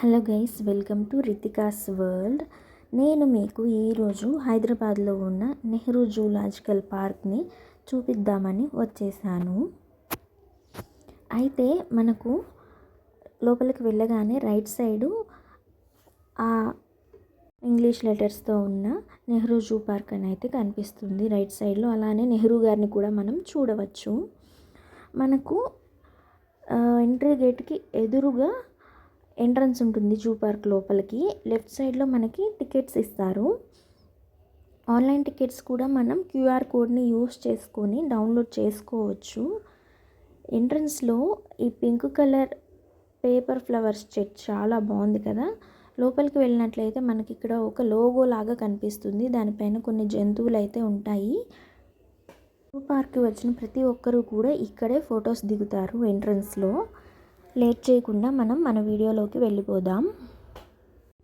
Hello guys, welcome to Ritika's world. నేను మీకు ఈరోజు హైదరాబాద్లో ఉన్న నెహ్రూ జూలాజికల్ పార్క్ని చూపిద్దామని వచ్చేసాను. అయితే మనకు లోపలికి వెళ్ళగానే రైట్ సైడు ఆ ఇంగ్లీష్ లెటర్స్తో ఉన్న నెహ్రూ జూ పార్క్ అని అయితే కనిపిస్తుంది రైట్ సైడ్లో. అలానే నెహ్రూ గారిని కూడా మనం చూడవచ్చు. మనకు ఎంట్రీ గేట్కి ఎదురుగా ఎంట్రన్స్ ఉంటుంది జూ పార్క్ లోపలికి. లెఫ్ట్ సైడ్లో మనకి టికెట్స్ ఇస్తారు. ఆన్లైన్ టికెట్స్ కూడా మనం క్యూఆర్ కోడ్ని యూస్ చేసుకొని డౌన్లోడ్ చేసుకోవచ్చు. ఎంట్రన్స్లో ఈ పింక్ కలర్ పేపర్ ఫ్లవర్స్ చెట్ చాలా బాగుంది కదా. లోపలికి వెళ్ళినట్లయితే మనకి ఇక్కడ ఒక లోగో లాగా కనిపిస్తుంది. దానిపైన కొన్ని జంతువులు అయితే ఉంటాయి. జూ పార్క్కి వచ్చిన ప్రతి ఒక్కరూ కూడా ఇక్కడే ఫొటోస్ దిగుతారు ఎంట్రన్స్లో. లేట్ చేయకుండా మనం మన వీడియోలోకి వెళ్ళిపోదాం.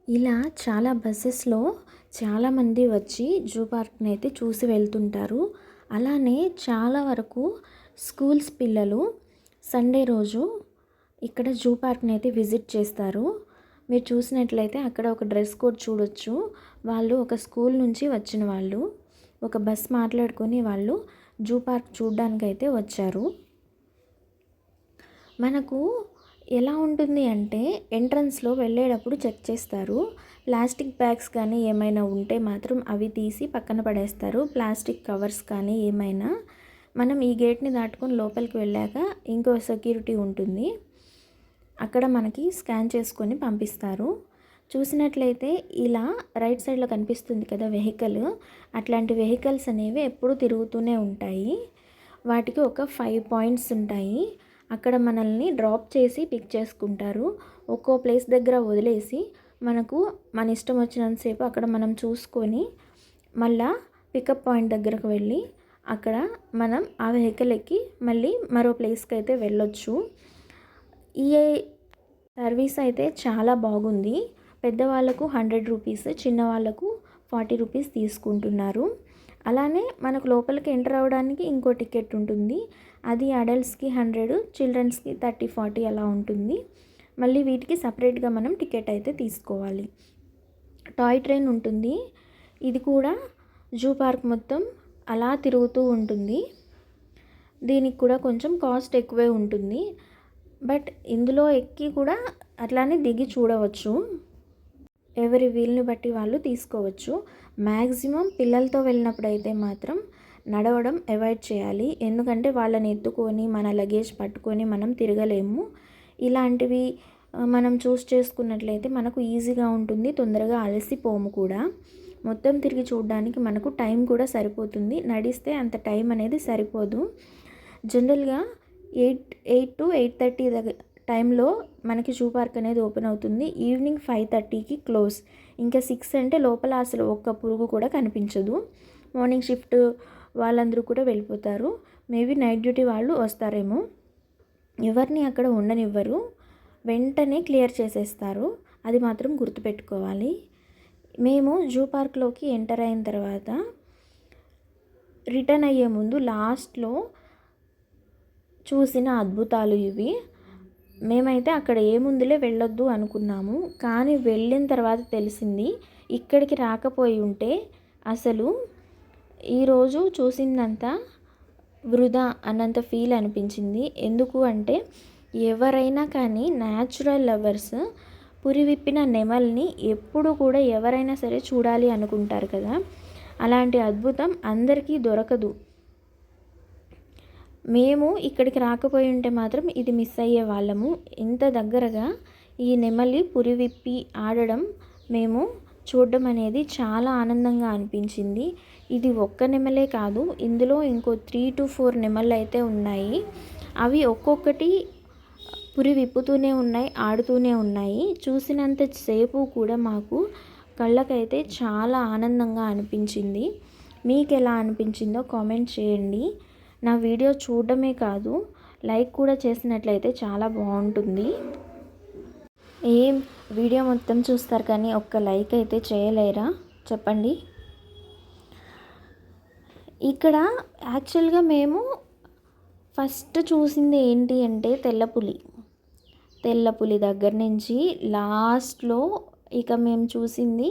ఇలా చాలా బస్సెస్లో చాలామంది వచ్చి జూ పార్క్ని అయితే చూసి వెళ్తుంటారు. అలానే చాలా వరకు స్కూల్స్ పిల్లలు సండే రోజు ఇక్కడ జూ పార్క్ని అయితే విజిట్ చేస్తారు. మీరు చూసినట్లయితే అక్కడ ఒక డ్రెస్ కోడ్ చూడొచ్చు. వాళ్ళు ఒక స్కూల్ నుంచి వచ్చిన వాళ్ళు ఒక బస్ మాట్లాడుకొని వాళ్ళు జూ పార్క్ చూడడానికి అయితే వచ్చారు. మనకు ఎలా ఉంటుంది అంటే ఎంట్రన్స్లో వెళ్ళేటప్పుడు చెక్ చేస్తారు. ప్లాస్టిక్ బ్యాగ్స్ కానీ ఏమైనా ఉంటే మాత్రం అవి తీసి పక్కన పడేస్తారు. ప్లాస్టిక్ కవర్స్ కానీ ఏమైనా. మనం ఈ గేట్ని దాటుకొని లోపలికి వెళ్ళాక ఇంకో సెక్యూరిటీ ఉంటుంది, అక్కడ మనకి స్కాన్ చేసుకొని పంపిస్తారు. చూసినట్లయితే ఇలా రైట్ సైడ్లో కనిపిస్తుంది కదా వెహికల్, అట్లాంటి వెహికల్స్ అనేవి ఎప్పుడూ తిరుగుతూనే ఉంటాయి. వాటికి ఒక 5 పాయింట్స్ ఉంటాయి. అక్కడ మనల్ని డ్రాప్ చేసి పిక్ చేసుకుంటారు. ఒక్కో ప్లేస్ దగ్గర వదిలేసి మనకు మన ఇష్టం వచ్చినంతసేపు అక్కడ మనం చూసుకొని మళ్ళా పికప్ పాయింట్ దగ్గరకు వెళ్ళి అక్కడ మనం ఆ వెహికల్ ఎక్కి మళ్ళీ మరో ప్లేస్కి అయితే వెళ్ళొచ్చు. ఈ సర్వీస్ అయితే చాలా బాగుంది. పెద్దవాళ్ళకు 100 రూపీస్, చిన్నవాళ్ళకు 40 రూపీస్ తీసుకుంటున్నారు. అలానే మనకు లోపలికి ఎంటర్ అవ్వడానికి ఇంకో టికెట్ ఉంటుంది. అది అడల్ట్స్కి 100, చిల్డ్రన్స్కి 30-40 అలా ఉంటుంది. మళ్ళీ వీటికి సపరేట్గా మనం టికెట్ అయితే తీసుకోవాలి. టాయ్ ట్రైన్ ఉంటుంది. ఇది కూడా జూ పార్క్ మొత్తం అలా తిరుగుతూ ఉంటుంది. దీనికి కూడా కొంచెం కాస్ట్ ఎక్కువే ఉంటుంది. బట్ ఇందులో ఎక్కి కూడా అట్లానే దిగి చూడవచ్చు. ఎవరి వీలుని బట్టి వాళ్ళు తీసుకోవచ్చు. మ్యాక్సిమం పిల్లలతో వెళ్ళినప్పుడు అయితే మాత్రం నడవడం అవాయిడ్ చేయాలి. ఎందుకంటే వాళ్ళని ఎత్తుకొని మన లగేజ్ పట్టుకొని మనం తిరగలేము. ఇలాంటివి మనం చూస్ చేసుకున్నట్లయితే మనకు ఈజీగా ఉంటుంది, తొందరగా అలసిపోము కూడా. మొత్తం తిరిగి చూడడానికి మనకు టైం కూడా సరిపోతుంది. నడిస్తే అంత టైం అనేది సరిపోదు. జనరల్గా 8 to 8:30 టైంలో మనకి జూ పార్క్ అనేది ఓపెన్ అవుతుంది. ఈవినింగ్ 5:30కి క్లోజ్. ఇంకా 6 అంటే లోపల అసలు ఒక్క పురుగు కూడా కనిపించదు. మార్నింగ్ షిఫ్ట్ వాళ్ళందరూ కూడా వెళ్ళిపోతారు. మేబీ నైట్ డ్యూటీ వాళ్ళు వస్తారేమో. ఎవరిని అక్కడ ఉండనివ్వరు, వెంటనే క్లియర్ చేసేస్తారు. అది మాత్రం గుర్తుపెట్టుకోవాలి. మేము జూ పార్క్లోకి ఎంటర్ అయిన తర్వాత రిటర్న్ అయ్యే ముందు లాస్ట్లో చూసిన అద్భుతాలు ఇవి. మేమైతే అక్కడ ఏముందులే వెళ్ళొద్దు అనుకున్నాము, కానీ వెళ్ళిన తర్వాత తెలిసింది ఇక్కడికి రాకపోయి ఉంటే అసలు ఈరోజు చూసిందంతా వృధా అన్నంత ఫీల్ అనిపించింది. ఎందుకు అంటే ఎవరైనా కానీ న్యాచురల్ లవర్స్ పురివిప్పిన నెమల్ని ఎప్పుడు కూడా ఎవరైనా సరే చూడాలి అనుకుంటారు కదా. అలాంటి అద్భుతం అందరికీ దొరకదు. మేము ఇక్కడికి రాకపోయి ఉంటే మాత్రం ఇది మిస్ అయ్యే వాళ్ళము. ఇంత దగ్గరగా ఈ నెమలి పురివిప్పి ఆడడం మేము చూడడం అనేది చాలా ఆనందంగా అనిపించింది. ఇది ఒక్క నెమలే కాదు, ఇందులో ఇంకో 3 to 4 నెమళ్ళు అయితే ఉన్నాయి. అవి ఒక్కొక్కటి పురి విప్పుతూనే ఉన్నాయి, ఆడుతూనే ఉన్నాయి. చూసినంత సేపు కూడా మాకు కళ్ళకైతే చాలా ఆనందంగా అనిపించింది. మీకు ఎలా అనిపించిందో కామెంట్ చేయండి. నా వీడియో చూడడమే కాదు, లైక్ కూడా చేసినట్లయితే చాలా బాగుంటుంది. ఏం వీడియో మొత్తం చూస్తారు కానీ ఒక్క లైక్ అయితే చేయలేరా చెప్పండి. ఇక్కడ యాక్చువల్గా మేము ఫస్ట్ చూసింది ఏంటి అంటే తెల్లపులి. తెల్ల పులి దగ్గర నుంచి లాస్ట్లో ఇక మేము చూసింది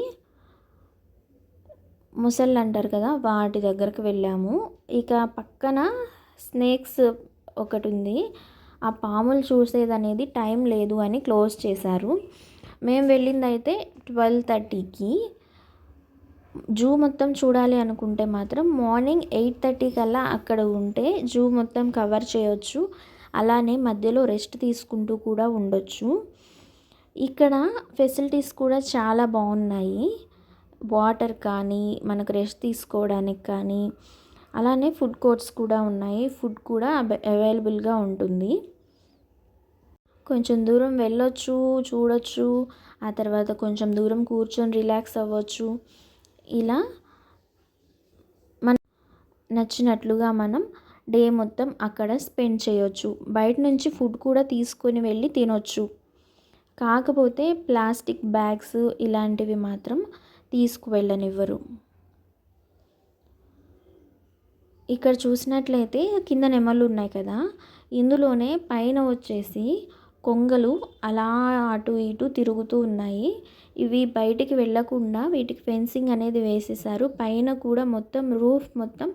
ముసళ్ళు అంటారు కదా, వాటి దగ్గరకు వెళ్ళాము. ఇక పక్కన స్నేక్స్ ఒకటి ఉంది. ఆ పాములు చూసేదనేది టైం లేదు అని క్లోజ్ చేశారు. మేము వెళ్ళిందైతే 12:30కి. జూ మొత్తం చూడాలి అనుకుంటే మాత్రం మార్నింగ్ 8:30 కల్లా అక్కడ ఉంటే జూ మొత్తం కవర్ చేయొచ్చు. అలానే మధ్యలో రెస్ట్ తీసుకుంటూ కూడా ఉండొచ్చు. ఇక్కడ ఫెసిలిటీస్ కూడా చాలా బాగున్నాయి. వాటర్ కానీ, మనకు రెస్ట్ తీసుకోవడానికి కానీ, అలానే ఫుడ్ కోర్ట్స్ కూడా ఉన్నాయి. ఫుడ్ కూడా అవైలబుల్గా ఉంటుంది. కొంచెం దూరం వెళ్ళొచ్చు, చూడొచ్చు. ఆ తర్వాత కొంచెం దూరం కూర్చొని రిలాక్స్ అవ్వచ్చు. ఇలా నచ్చినట్లుగా మనం డే మొత్తం అక్కడ స్పెండ్ చేయొచ్చు. బయట నుంచి ఫుడ్ కూడా తీసుకొని వెళ్ళి తినొచ్చు. కాకపోతే ప్లాస్టిక్ బ్యాగ్స్ ఇలాంటివి మాత్రం తీసుకువెళ్ళనివ్వరు. ఇక్కడ చూసినట్లయితే కింద నెమళ్ళు ఉన్నాయి కదా, ఇందులోనే పైన వచ్చేసి కొంగలు అలా అటు ఇటు తిరుగుతూ ఉన్నాయి. ఇవి బయటికి వెళ్ళకుండా వీటికి ఫెన్సింగ్ అనేది వేసేసారు. పైన కూడా మొత్తం రూఫ్ మొత్తం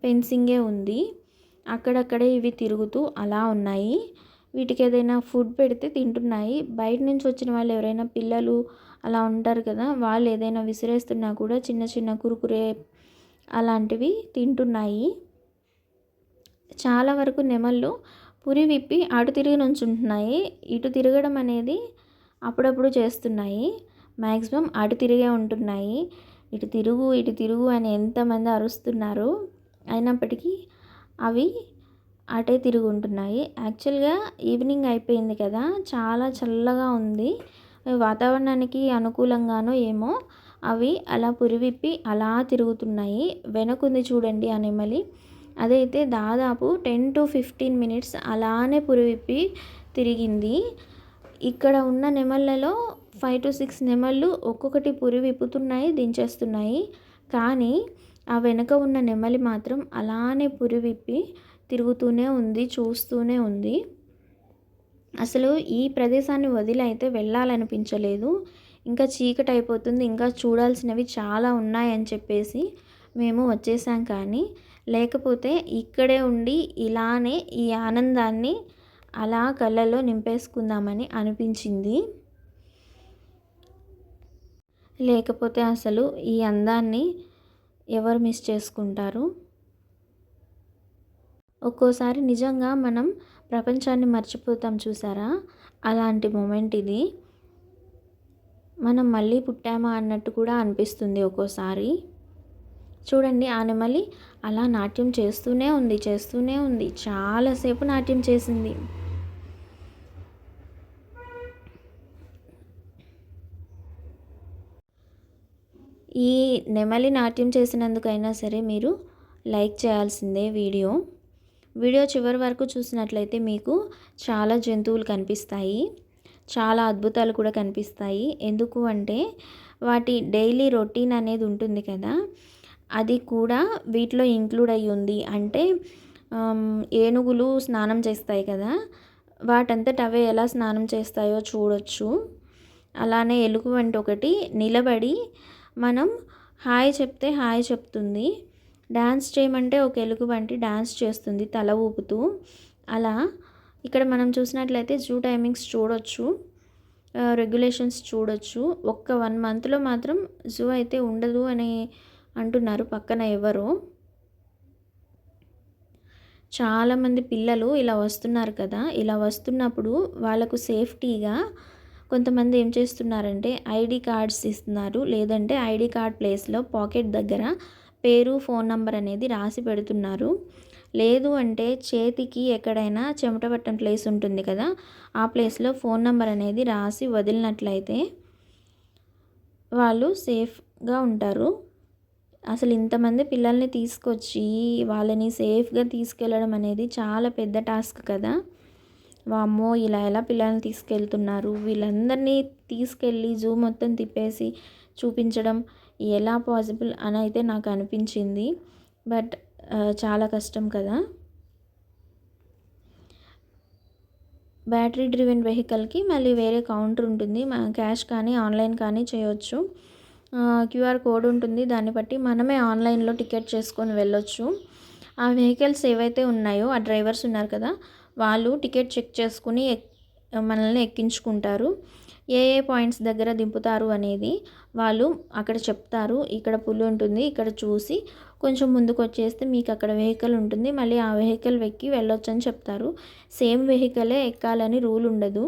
ఫెన్సింగే ఉంది. అక్కడక్కడే ఇవి తిరుగుతూ అలా ఉన్నాయి. వీటికి ఏదైనా ఫుడ్ పెడితే తింటున్నాయి. బయట నుంచి వచ్చిన వాళ్ళు ఎవరైనా పిల్లలు అలా ఉంటారు కదా, వాళ్ళు ఏదైనా విసిరేస్తున్నా కూడా చిన్న చిన్న కురుకురే అలాంటివి తింటున్నాయి. చాలా వరకు నెమళ్ళు పురి విప్పి అటు తిరిగి నుంచుంటున్నాయి. ఇటు తిరగడం అనేది అప్పుడప్పుడు చేస్తున్నాయి. మ్యాక్సిమం అటు తిరిగే ఉంటున్నాయి. ఇటు తిరుగు అని ఎంతమంది అరుస్తున్నారు. అయినప్పటికీ అవి అటే తిరిగి ఉంటున్నాయి. యాక్చువల్గా ఈవినింగ్ అయిపోయింది కదా, చాలా చల్లగా ఉంది. వాతావరణానికి అనుకూలంగానో ఏమో అవి అలా పురివిప్పి అలా తిరుగుతున్నాయి. వెనకుంది చూడండి ఆ నెమలి, అదైతే దాదాపు 10 to 15 minutes అలానే పురివిప్పి తిరిగింది. ఇక్కడ ఉన్న నెమళ్ళలో 5 to 6 నెమళ్ళు ఒక్కొక్కటి పురి విప్పుతున్నాయి, దించేస్తున్నాయి. కానీ ఆ వెనక ఉన్న నెమలి మాత్రం అలానే పురి విప్పి తిరుగుతూనే ఉంది, చూస్తూనే ఉంది. అసలు ఈ ప్రదేశాన్ని వదిలి అయితే వెళ్ళాలనిపించలేదు. ఇంకా చీకటి అయిపోతుంది, ఇంకా చూడాల్సినవి చాలా ఉన్నాయని చెప్పేసి మేము వచ్చేసాం. కానీ లేకపోతే ఇక్కడే ఉండి ఇలానే ఈ ఆనందాన్ని అలా కళ్ళల్లో నింపేసుకుందామని అనిపించింది. లేకపోతే అసలు ఈ అందాన్ని ఎవరు మిస్ చేసుకుంటారు? ఒక్కోసారి నిజంగా మనం ప్రపంచాన్ని మర్చిపోతాం చూసారా, అలాంటి మూమెంట్ ఇది. మనం మళ్ళీ పుట్టామా అన్నట్టు కూడా అనిపిస్తుంది ఒక్కోసారి. చూడండి, ఆ నెమలి అలా నాట్యం చేస్తూనే ఉంది. చాలాసేపు నాట్యం చేసింది. ఈ నెమలి నాట్యం చేసినందుకైనా సరే మీరు లైక్ చేయాల్సిందే వీడియో చివరి వరకు చూసినట్లయితే మీకు చాలా జంతువులు కనిపిస్తాయి, చాలా అద్భుతాలు కూడా కనిపిస్తాయి. ఎందుకు అంటే వాటి డైలీ రొటీన్ అనేది ఉంటుంది కదా, అది కూడా వీటిలో ఇంక్లూడ్ అయ్యి ఉంది. అంటే ఏనుగులు స్నానం చేస్తాయి కదా, వాటంతట అవే ఎలా స్నానం చేస్తాయో చూడొచ్చు. అలానే ఎలుగుబంటి ఒకటి నిలబడి మనం హాయ్ చెప్తే హాయ్ చెప్తుంది. డ్యాన్స్ చేయమంటే ఒక ఎలుగుబంటి డ్యాన్స్ చేస్తుంది తల ఊపుతూ. అలా ఇక్కడ మనం చూసినట్లయితే జూ టైమింగ్స్ చూడొచ్చు, రెగ్యులేషన్స్ చూడొచ్చు. ఒక్క 1 monthలో మాత్రం జూ అయితే ఉండదు అని అంటున్నారు పక్కన ఎవరో. చాలామంది పిల్లలు ఇలా వస్తున్నారు కదా, ఇలా వస్తున్నప్పుడు వాళ్ళకు సేఫ్టీగా కొంతమంది ఏం చేస్తున్నారంటే ఐడి కార్డ్స్ ఇస్తున్నారు. లేదంటే ఐడి కార్డ్ ప్లేస్లో పాకెట్ దగ్గర పేరు, ఫోన్ నంబర్ అనేది రాసి పెడుతున్నారు. లేదు అంటే చేతికి ఎక్కడైనా చెమట పట్టని ప్లేస్ ఉంటుంది కదా, ఆ ప్లేస్లో ఫోన్ నంబర్ అనేది రాసి వదిలినట్లయితే వాళ్ళు సేఫ్గా ఉంటారు. అసలు ఇంతమంది పిల్లల్ని తీసుకొచ్చి వాళ్ళని సేఫ్గా తీసుకెళ్ళడం అనేది చాలా పెద్ద టాస్క్ కదా. వామ్మో, ఇలా ఎలా పిల్లల్ని తీసుకెళ్తున్నారు, వీళ్ళందరినీ తీసుకెళ్ళి జూ మొత్తం తిప్పేసి చూపించడం ఎలా పాసిబుల్ అని అయితే నాకు అనిపించింది. బట్ చాలా కష్టం కదా. బ్యాటరీ డ్రివెన్ వెహికల్కి మళ్ళీ వేరే కౌంటర్ ఉంటుంది. క్యాష్ కానీ ఆన్లైన్ కానీ చేయొచ్చు. క్యూఆర్ కోడ్ ఉంటుంది. దాన్ని బట్టి మనమే ఆన్లైన్లో టికెట్ చేసుకొని వెళ్ళొచ్చు. ఆ వెహికల్స్ ఏవైతే ఉన్నాయో ఆ డ్రైవర్స్ ఉన్నారు కదా, వాళ్ళు టికెట్ చెక్ చేసుకుని మనల్ని ఎక్కించుకుంటారు. ఏ పాయింట్స్ దగ్గర దింపుతారు అనేది వాళ్ళు అక్కడ చెప్తారు. ఇక్కడ పులి ఉంటుంది, ఇక్కడ చూసి కొంచెం ముందుకు వచ్చేస్తే మీకు అక్కడ వెహికల్ ఉంటుంది, మళ్ళీ ఆ వెహికల్ ఎక్కి వెళ్ళొచ్చు అని చెప్తారు. సేమ్ వెహికలే ఎక్కాలని రూల్ ఉండదు,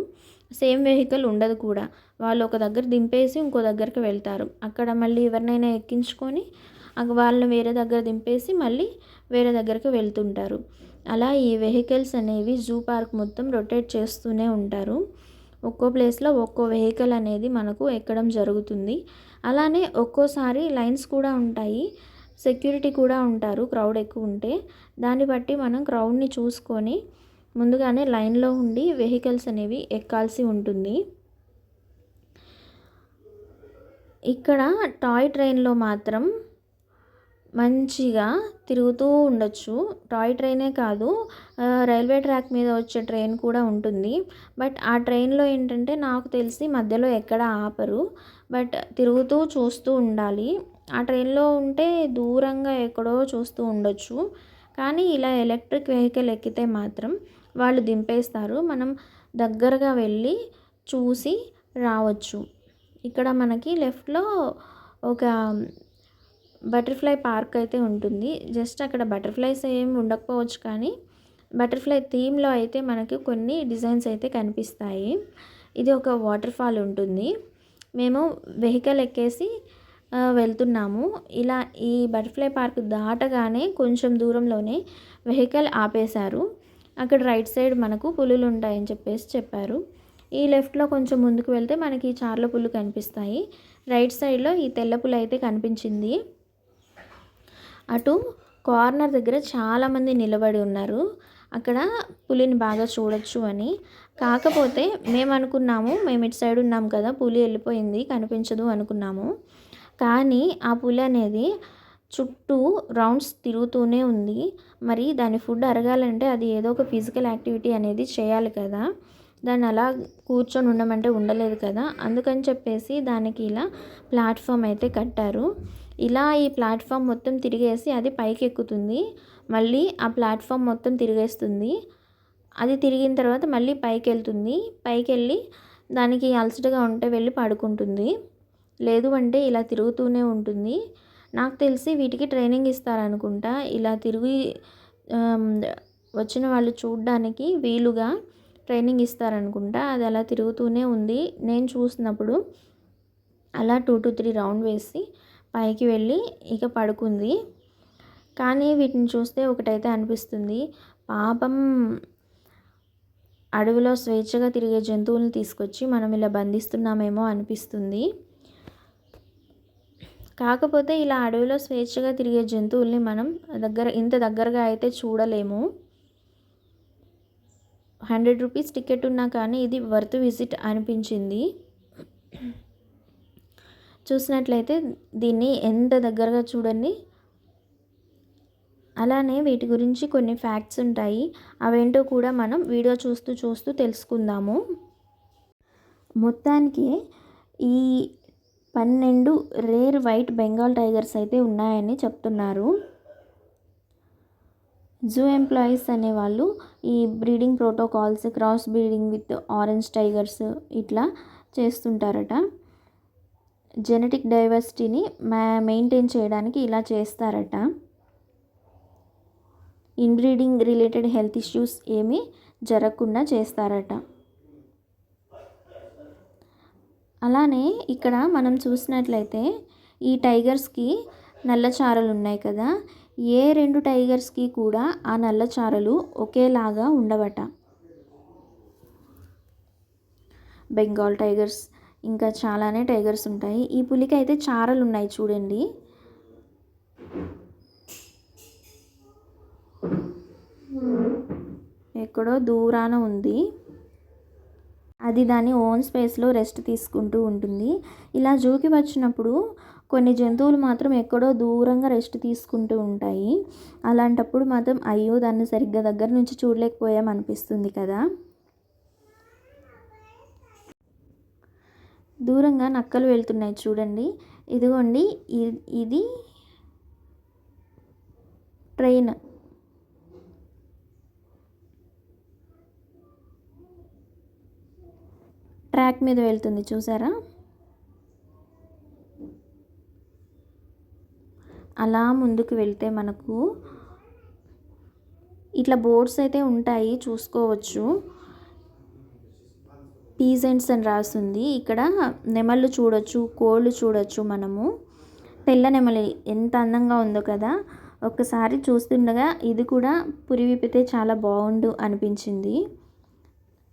సేమ్ వెహికల్ ఉండదు కూడా. వాళ్ళు ఒక దగ్గర దింపేసి ఇంకో దగ్గరికి వెళ్తారు. అక్కడ మళ్ళీ ఎవరినైనా ఎక్కించుకొని వాళ్ళని వేరే దగ్గర దింపేసి మళ్ళీ వేరే దగ్గరికి వెళ్తుంటారు. అలా ఈ వెహికల్స్ అనేవి జూ పార్క్ మొత్తం రొటేట్ చేస్తూనే ఉంటారు. ఒక్కో ప్లేస్లో ఒక్కో వెహికల్ అనేది మనకు ఎక్కడం జరుగుతుంది. అలానే ఒక్కోసారి లైన్స్ కూడా ఉంటాయి, సెక్యూరిటీ కూడా ఉంటారు క్రౌడ్ ఎక్కువ ఉంటే. దాన్ని బట్టి మనం క్రౌడ్ని చూసుకొని ముందుగానే లైన్లో ఉండి వెహికల్స్ అనేవి ఎక్కాల్సి ఉంటుంది. ఇక్కడ టాయ్ ట్రైన్లో మాత్రం మంచిగా తిరుగుతూ ఉండొచ్చు. టాయ్ ట్రైనే కాదు, రైల్వే ట్రాక్ మీద వచ్చే ట్రైన్ కూడా ఉంటుంది. బట్ ఆ ట్రైన్లో ఏంటంటే నాకు తెలిసి మధ్యలో ఎక్కడ ఆపరు, బట్ తిరుగుతూ చూస్తూ ఉండాలి. ఆ ట్రైన్లో ఉంటే దూరంగా ఎక్కడో చూస్తూ ఉండొచ్చు. కానీ ఇలా ఎలక్ట్రిక్ వెహికల్ ఎక్కితే మాత్రం వాళ్ళు దింపేస్తారు, మనం దగ్గరగా వెళ్ళి చూసి రావచ్చు. ఇక్కడ మనకి లెఫ్ట్లో ఒక బటర్ఫ్లై పార్క్ అయితే ఉంటుంది. జస్ట్ అక్కడ బటర్ఫ్లైస్ ఏమి ఉండకపోవచ్చు, కానీ బటర్ఫ్లై థీమ్లో అయితే మనకి కొన్ని డిజైన్స్ అయితే కనిపిస్తాయి. ఇది ఒక వాటర్ ఫాల్ ఉంటుంది. మేము వెహికల్ ఎక్కేసి వెళ్తున్నాము. ఇలా ఈ బటర్ఫ్లై పార్క్ దాటగానే కొంచెం దూరంలోనే వెహికల్ ఆపేశారు. అక్కడ రైట్ సైడ్ మనకు పులులు ఉంటాయని చెప్పారు. ఈ లెఫ్ట్లో కొంచెం ముందుకు వెళ్తే మనకి చార్ల పులు కనిపిస్తాయి. రైట్ సైడ్లో ఈ తెల్ల పులి అయితే కనిపించింది. అటు కార్నర్ దగ్గర చాలామంది నిలబడి ఉన్నారు, అక్కడ పులిని బాగా చూడొచ్చు అని. కాకపోతే మేము అనుకున్నాము, మేము ఇటు సైడ్ ఉన్నాం కదా, పులి వెళ్ళిపోయింది కనిపించదు అనుకున్నాము. కానీ ఆ పులి అనేది చుట్టూ రౌండ్స్ తిరుగుతూనే ఉంది. మరి దాని ఫుడ్ అరగాలంటే అది ఏదో ఒక ఫిజికల్ యాక్టివిటీ అనేది చేయాలి కదా, దాన్ని అలా కూర్చొని ఉండమంటే ఉండలేదు కదా. అందుకని చెప్పేసి దానికి ఇలా ప్లాట్ఫామ్ అయితే కట్టారు. ఇలా ఈ ప్లాట్ఫామ్ మొత్తం తిరిగేసి అది పైకి ఎక్కుతుంది, మళ్ళీ ఆ ప్లాట్ఫామ్ మొత్తం తిరిగేస్తుంది. అది తిరిగిన తర్వాత మళ్ళీ పైకి వెళ్తుంది. పైకి వెళ్ళి దానికి అలసటగా ఉంటే వెళ్ళి పడుకుంటుంది, లేదు అంటే ఇలా తిరుగుతూనే ఉంటుంది. నాకు తెలిసి వీటికి ట్రైనింగ్ ఇస్తారనుకుంటా. ఇలా తిరిగి వచ్చిన వాళ్ళు చూడడానికి వీలుగా ట్రైనింగ్ ఇస్తారనుకుంటా. అది అలా తిరుగుతూనే ఉంది. నేను చూసినప్పుడు అలా 2 to 3 రౌండ్ వేసి పైకి వెళ్ళి ఇక పడుకుంది. కానీ వీటిని చూస్తే ఒకటైతే అనిపిస్తుంది, పాపం అడవిలో స్వేచ్ఛగా తిరిగే జంతువులను తీసుకొచ్చి మనం ఇలా బంధిస్తున్నామేమో అనిపిస్తుంది. కాకపోతే ఇలా అడవిలో స్వేచ్ఛగా తిరిగే జంతువుల్ని మనం ఇంత దగ్గరగా అయితే చూడలేము. 100 రూపీస్ టికెట్ ఉన్నా కానీ ఇది వర్త్ విజిట్ అనిపించింది. చూసినట్లయితే దీన్ని ఎంత దగ్గరగా చూడండి. అలానే వీటి గురించి కొన్ని ఫ్యాక్ట్స్ ఉంటాయి, అవేంటో కూడా మనం వీడియో చూస్తూ తెలుసుకుందాము. మొత్తానికి ఈ 12 రేర్ వైట్ బెంగాల్ టైగర్స్ అయితే ఉన్నాయని చెప్తున్నారు. జూ ఎంప్లాయీస్ అనేవాళ్ళు ఈ breeding protocols, cross breeding with orange tigers ఇట్లా చేస్తుంటారట. జెనెటిక్ డైవర్సిటీని మెయింటైన్ చేయడానికి ఇలా చేస్తారట. ఇన్బ్రీడింగ్ రిలేటెడ్ హెల్త్ ఇష్యూస్ ఏమీ జరగకుండా చేస్తారట. అలానే ఇక్కడ మనం చూసినట్లయితే ఈ టైగర్స్కి నల్ల చారలు ఉన్నాయి కదా, ఏ 2 టైగర్స్కి కూడా ఆ నల్ల చారలు ఒకేలాగా ఉండవట. బెంగాల్ టైగర్స్ ఇంకా చాలానే టైగర్స్ ఉంటాయి. ఈ పులికి అయితే చారలు ఉన్నాయి చూడండి. ఎక్కడో దూరాన ఉంది, అది దాని ఓన్ స్పేస్లో రెస్ట్ తీసుకుంటూ ఉంటుంది. ఇలా జూకి వచ్చినప్పుడు కొన్ని జంతువులు మాత్రం ఎక్కడో దూరంగా రెస్ట్ తీసుకుంటూ ఉంటాయి. అలాంటప్పుడు మాత్రం అయ్యో దాన్ని సరిగ్గా దగ్గర నుంచి చూడలేకపోయాం అనిపిస్తుంది కదా. దూరంగా నక్కలు వెళ్తున్నాయి చూడండి. ఇదిగోండి ఇది ట్రైన్. ట్రాక్ మీద వెళ్తుంది చూసారా. అలా ముందుకు వెళ్తే మనకు ఇట్లా బోర్డ్స్ అయితే ఉంటాయి, చూసుకోవచ్చు. పీజెంట్స్ అని రాస్తుంది. ఇక్కడ నెమళ్ళు చూడొచ్చు, కోళ్ళు చూడొచ్చు మనము. తెల్ల నెమలి ఎంత అందంగా ఉందో కదా. ఒక్కసారి చూస్తుండగా ఇది కూడా పురి విప్పితే చాలా బాగుండు అనిపించింది.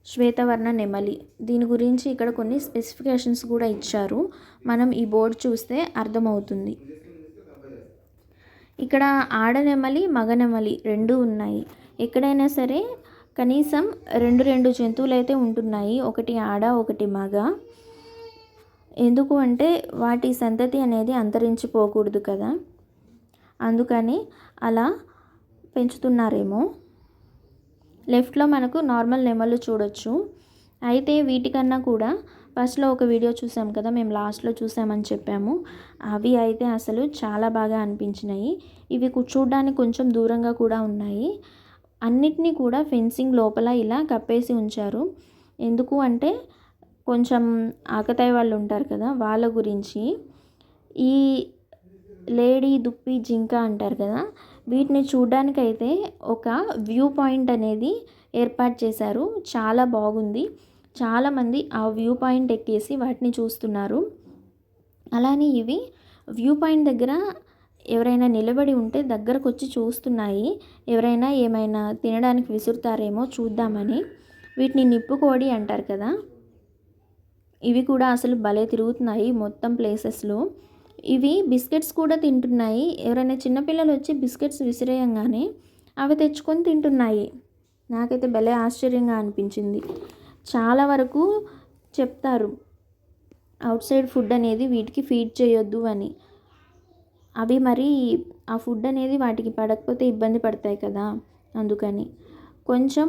శ్వేతవర్ణ నెమలి, దీని గురించి ఇక్కడ కొన్ని స్పెసిఫికేషన్స్ కూడా ఇచ్చారు. మనం ఈ బోర్డు చూస్తే అర్థమవుతుంది. ఇక్కడ ఆడనెమలి మగ నెమలి రెండు ఉన్నాయి. ఎక్కడైనా సరే కనీసం రెండు జంతువులు అయితే ఉంటున్నాయి, ఒకటి ఆడ ఒకటి మగ. ఎందుకు అంటే వాటి సంతతి అనేది అంతరించిపోకూడదు కదా, అందుకని అలా పెంచుతున్నారేమో. లెఫ్ట్లో మనకు నార్మల్ నెమళ్ళు చూడొచ్చు. అయితే వీటికన్నా కూడా ఫస్ట్లో ఒక వీడియో చూసాం కదా, మేము లాస్ట్లో చూసామని చెప్పాము. అవి అయితే అసలు చాలా బాగా అనిపించినాయి. ఇవి చూడడానికి కొంచెం దూరంగా కూడా ఉన్నాయి. అన్నిటినీ కూడా ఫెన్సింగ్ లోపల ఇలా కప్పేసి ఉంచారు. ఎందుకు అంటే కొంచెం ఆకతాయి వాళ్ళు ఉంటారు కదా, వాళ్ళ గురించి. ఈ లేడీ దుప్పి జింక అంటారు కదా, వీటిని చూడ్డానికైతే ఒక వ్యూ పాయింట్ అనేది ఏర్పాటు చేశారు. చాలా బాగుంది. చాలామంది ఆ వ్యూ పాయింట్ ఎక్కేసి వాటిని చూస్తున్నారు. అలానే ఇవి వ్యూ పాయింట్ దగ్గర ఎవరైనా నిలబడి ఉంటే దగ్గరకు వచ్చి చూస్తున్నాయి. ఎవరైనా ఏమైనా తినడానికి విసురుతారేమో చూద్దామని. వీటిని నిప్పుకోడి అంటారు కదా. ఇవి కూడా అసలు భలే తిరుగుతున్నాయి మొత్తం ప్లేసెస్లో. ఇవి బిస్కెట్స్ కూడా తింటున్నాయి. ఎవరైనా చిన్నపిల్లలు వచ్చి బిస్కెట్స్ విసిరేయంగానే అవి తెచ్చుకొని తింటున్నాయి. నాకైతే భలే ఆశ్చర్యంగా అనిపించింది. చాలా వరకు చెప్తారు అవుట్ సైడ్ ఫుడ్ అనేది వీటికి ఫీడ్ చేయొద్దు అని. అవి మరి ఆ ఫుడ్ అనేది వాటికి పడకపోతే ఇబ్బంది పడతాయి కదా, అందుకని కొంచెం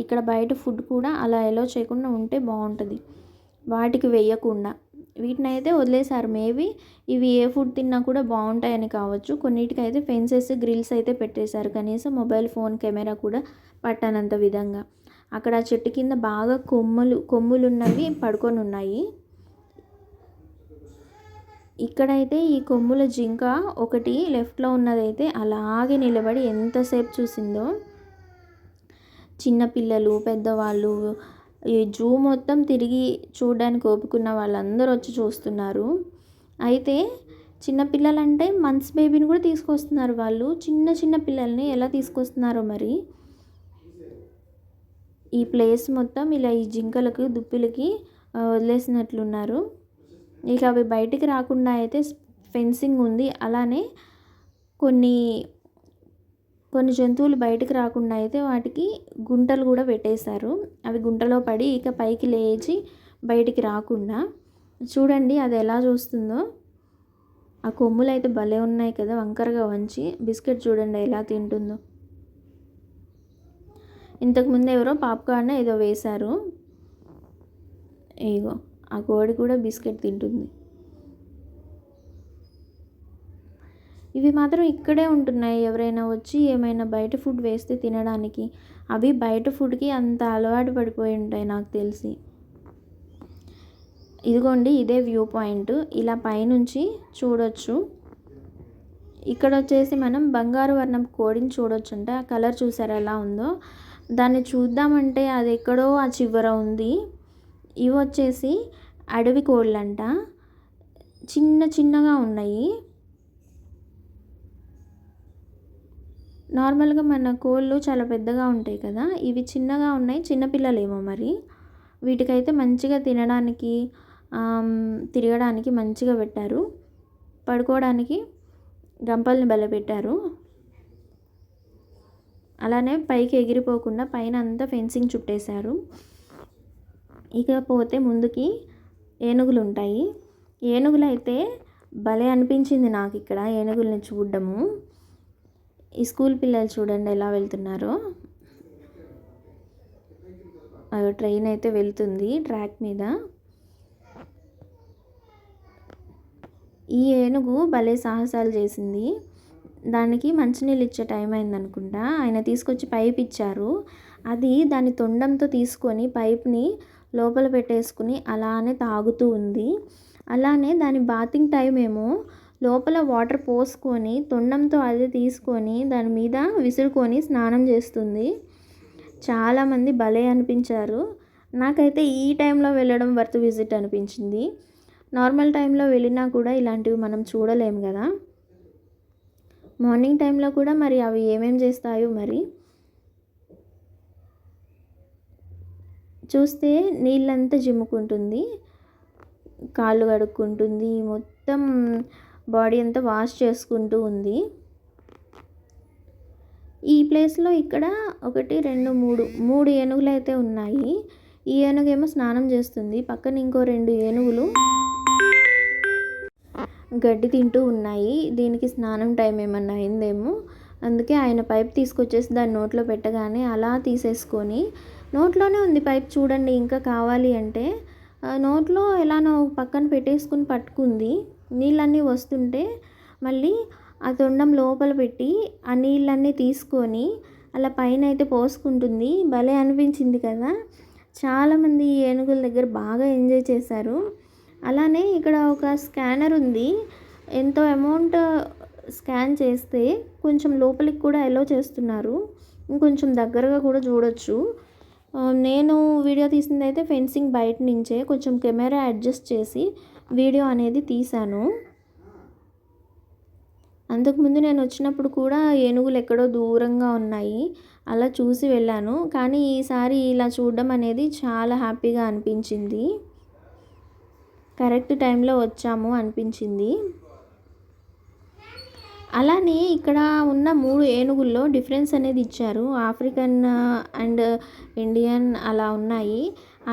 ఇక్కడ బయట ఫుడ్ కూడా అలా ఎలో చేయకుండా ఉంటే బాగుంటుంది. వాటికి వేయకుండా వీటిని అయితే వదిలేశారు. మేబీ ఇవి ఏ ఫుడ్ తిన్నా కూడా బాగుంటాయని కావచ్చు. కొన్నిటికైతే ఫెన్సెస్ గ్రిల్స్ అయితే పెట్టేశారు, కనీసం మొబైల్ ఫోన్ కెమెరా కూడా పట్టనంత విధంగా. అక్కడ చెట్టు కింద బాగా కొమ్ములున్నవి పడుకొని ఉన్నాయి. ఇక్కడైతే ఈ కొమ్ముల జింక ఒకటి లెఫ్ట్లో ఉన్నదైతే అలాగే నిలబడి ఎంతసేపు చూసిందో. చిన్నపిల్లలు, పెద్దవాళ్ళు, ఈ జూ మొత్తం తిరిగి చూడడానికి ఓపుకున్న వాళ్ళందరూ వచ్చి చూస్తున్నారు. అయితే చిన్నపిల్లలంటే మంత్స్ బేబీని కూడా తీసుకొస్తున్నారు వాళ్ళు. చిన్న పిల్లల్ని ఎలా తీసుకొస్తున్నారో మరి. ఈ ప్లేస్ మొత్తం ఇలా ఈ జింకలకు దుప్పిలకి వదిలేసినట్లున్నారు. ఇక అవి బయటికి రాకుండా అయితే ఫెన్సింగ్ ఉంది. అలానే కొన్ని జంతువులు బయటికి రాకుండా అయితే వాటికి గుంటలు కూడా పెట్టేశారు. అవి గుంటలో పడి ఇక పైకి లేచి బయటికి రాకుండా. చూడండి అది ఎలా చూస్తుందో. ఆ కొమ్ములు అయితే భలే ఉన్నాయి కదా, వంకరగా వంచి. బిస్కెట్ చూడండి ఎలా తింటుందో. ఇంతకుముందు ఎవరో పాప్కార్న్ ఏదో వేశారు. ఇగో ఆ కోడి కూడా బిస్కెట్ తింటుంది. ఇవి మాత్రం ఇక్కడే ఉంటున్నాయి. ఎవరైనా వచ్చి ఏమైనా బయట ఫుడ్ వేస్తే తినడానికి. అవి బయట ఫుడ్కి అంత అలవాటు పడిపోయి ఉంటాయి నాకు తెలిసి. ఇదిగోండి ఇదే వ్యూ పాయింట్. ఇలా పైనుంచి చూడొచ్చు. ఇక్కడ వచ్చేసి మనం బంగారు వర్ణం కోడిని చూడొచ్చు అంట. ఆ కలర్ చూసారా ఎలా ఉందో. దాన్ని చూద్దామంటే అది ఎక్కడో ఆ చివర ఉంది. ఇవి వచ్చేసి అడవి కోళ్ళంట. చిన్నగా ఉన్నాయి. నార్మల్గా మన కోళ్ళు చాలా పెద్దగా ఉంటాయి కదా, ఇవి చిన్నగా ఉన్నాయి. చిన్నపిల్లలేమో మరి. వీటికైతే మంచిగా తినడానికి, తిరగడానికి మంచిగా పెట్టారు. పడుకోవడానికి గంపల్ని పెట్టారు. అలానే పైకి ఎగిరిపోకుండా పైన అంతా ఫెన్సింగ్ చుట్టేశారు. ఇకపోతే ముందుకి ఏనుగులు ఉంటాయి. ఏనుగులు అయితే భలే అనిపించింది నాకు ఇక్కడ ఏనుగుల్ని చూడడము. ఈ స్కూల్ పిల్లలు చూడండి ఎలా వెళ్తున్నారో. ట్రైన్ అయితే వెళ్తుంది ట్రాక్ మీద. ఈ ఏనుగు భలే సాహసాలు చేసింది. దానికి మంచినీళ్ళు ఇచ్చే టైం అయిందనుకుంటా. ఆయన తీసుకొచ్చి పైప్ ఇచ్చారు. అది దాని తొండంతో తీసుకొని పైప్‌ని లోపల పెట్టేసుకుని అలానే తాగుతూ ఉంది. అలానే దాని బాతింగ్ టైం ఏమో లోపల వాటర్ పోసుకొని తొండంతో అదే తీసుకొని దాని మీద విసురుకొని స్నానం చేస్తుంది. చాలామంది భలే అనిపించారు. నాకైతే ఈ టైంలో వెళ్ళడం వర్త్ విజిట్ అనిపించింది. నార్మల్ టైంలో వెళ్ళినా కూడా ఇలాంటివి మనం చూడలేము కదా. మార్నింగ్ టైంలో కూడా మరి అవి ఏమేం చేస్తాయో మరి. చూస్తే నీళ్ళంతా జిమ్ముకుంటుంది, కాళ్ళు కడుక్కుంటుంది, మొత్తం బాడీ అంతా వాష్ చేసుకుంటూ ఉంది. ఈ ప్లేస్లో ఇక్కడ 1 2 3 ఏనుగులు అయితే ఉన్నాయి. ఈ ఏనుగేమో స్నానం చేస్తుంది. పక్కన ఇంకో 2 ఏనుగులు గడ్డి తింటూ ఉన్నాయి. దీనికి స్నానం టైం ఏమన్నా అయిందేమో, అందుకే ఆయన పైప్ తీసుకొచ్చేసి దాని నోట్లో పెట్టగానే అలా తీసేసుకొని, నోట్లోనే ఉంది పైప్ చూడండి. ఇంకా కావాలి అంటే నోట్లో ఎలానో పక్కన పెట్టేసుకుని పట్టుకుంది. నీళ్ళన్నీ వస్తుంటే మళ్ళీ ఆ తొండం లోపల పెట్టి ఆ నీళ్ళన్నీ తీసుకొని అలా పైన అయితే పోసుకుంటుంది. భలే అనిపించింది కదా. చాలామంది ఈ ఏనుగుల దగ్గర బాగా ఎంజాయ్ చేశారు. అలానే ఇక్కడ ఒక స్కానర్ ఉంది. ఎంతో అమౌంట్ స్కాన్ చేస్తే కొంచెం లోపలికి కూడా అలో చేస్తున్నారు. ఇంకొంచెం దగ్గరగా కూడా చూడొచ్చు. నేను వీడియో తీసింది అయితే ఫెన్సింగ్ బయట నుంచే కొంచెం కెమెరా అడ్జస్ట్ చేసి వీడియో అనేది తీశాను. అంతకుముందు నేను వచ్చినప్పుడు కూడా ఏనుగులు ఎక్కడో దూరంగా ఉన్నాయి, అలా చూసి వెళ్ళాను. కానీ ఈసారి ఇలా చూడడం అనేది చాలా హ్యాపీగా అనిపించింది. కరెక్ట్ టైంలో వచ్చాము అనిపించింది. అలానే ఇక్కడ ఉన్న 3 ఏనుగుల్లో డిఫరెన్స్ అనేది ఇచ్చారు. ఆఫ్రికన్ అండ్ ఇండియన్ అలా ఉన్నాయి.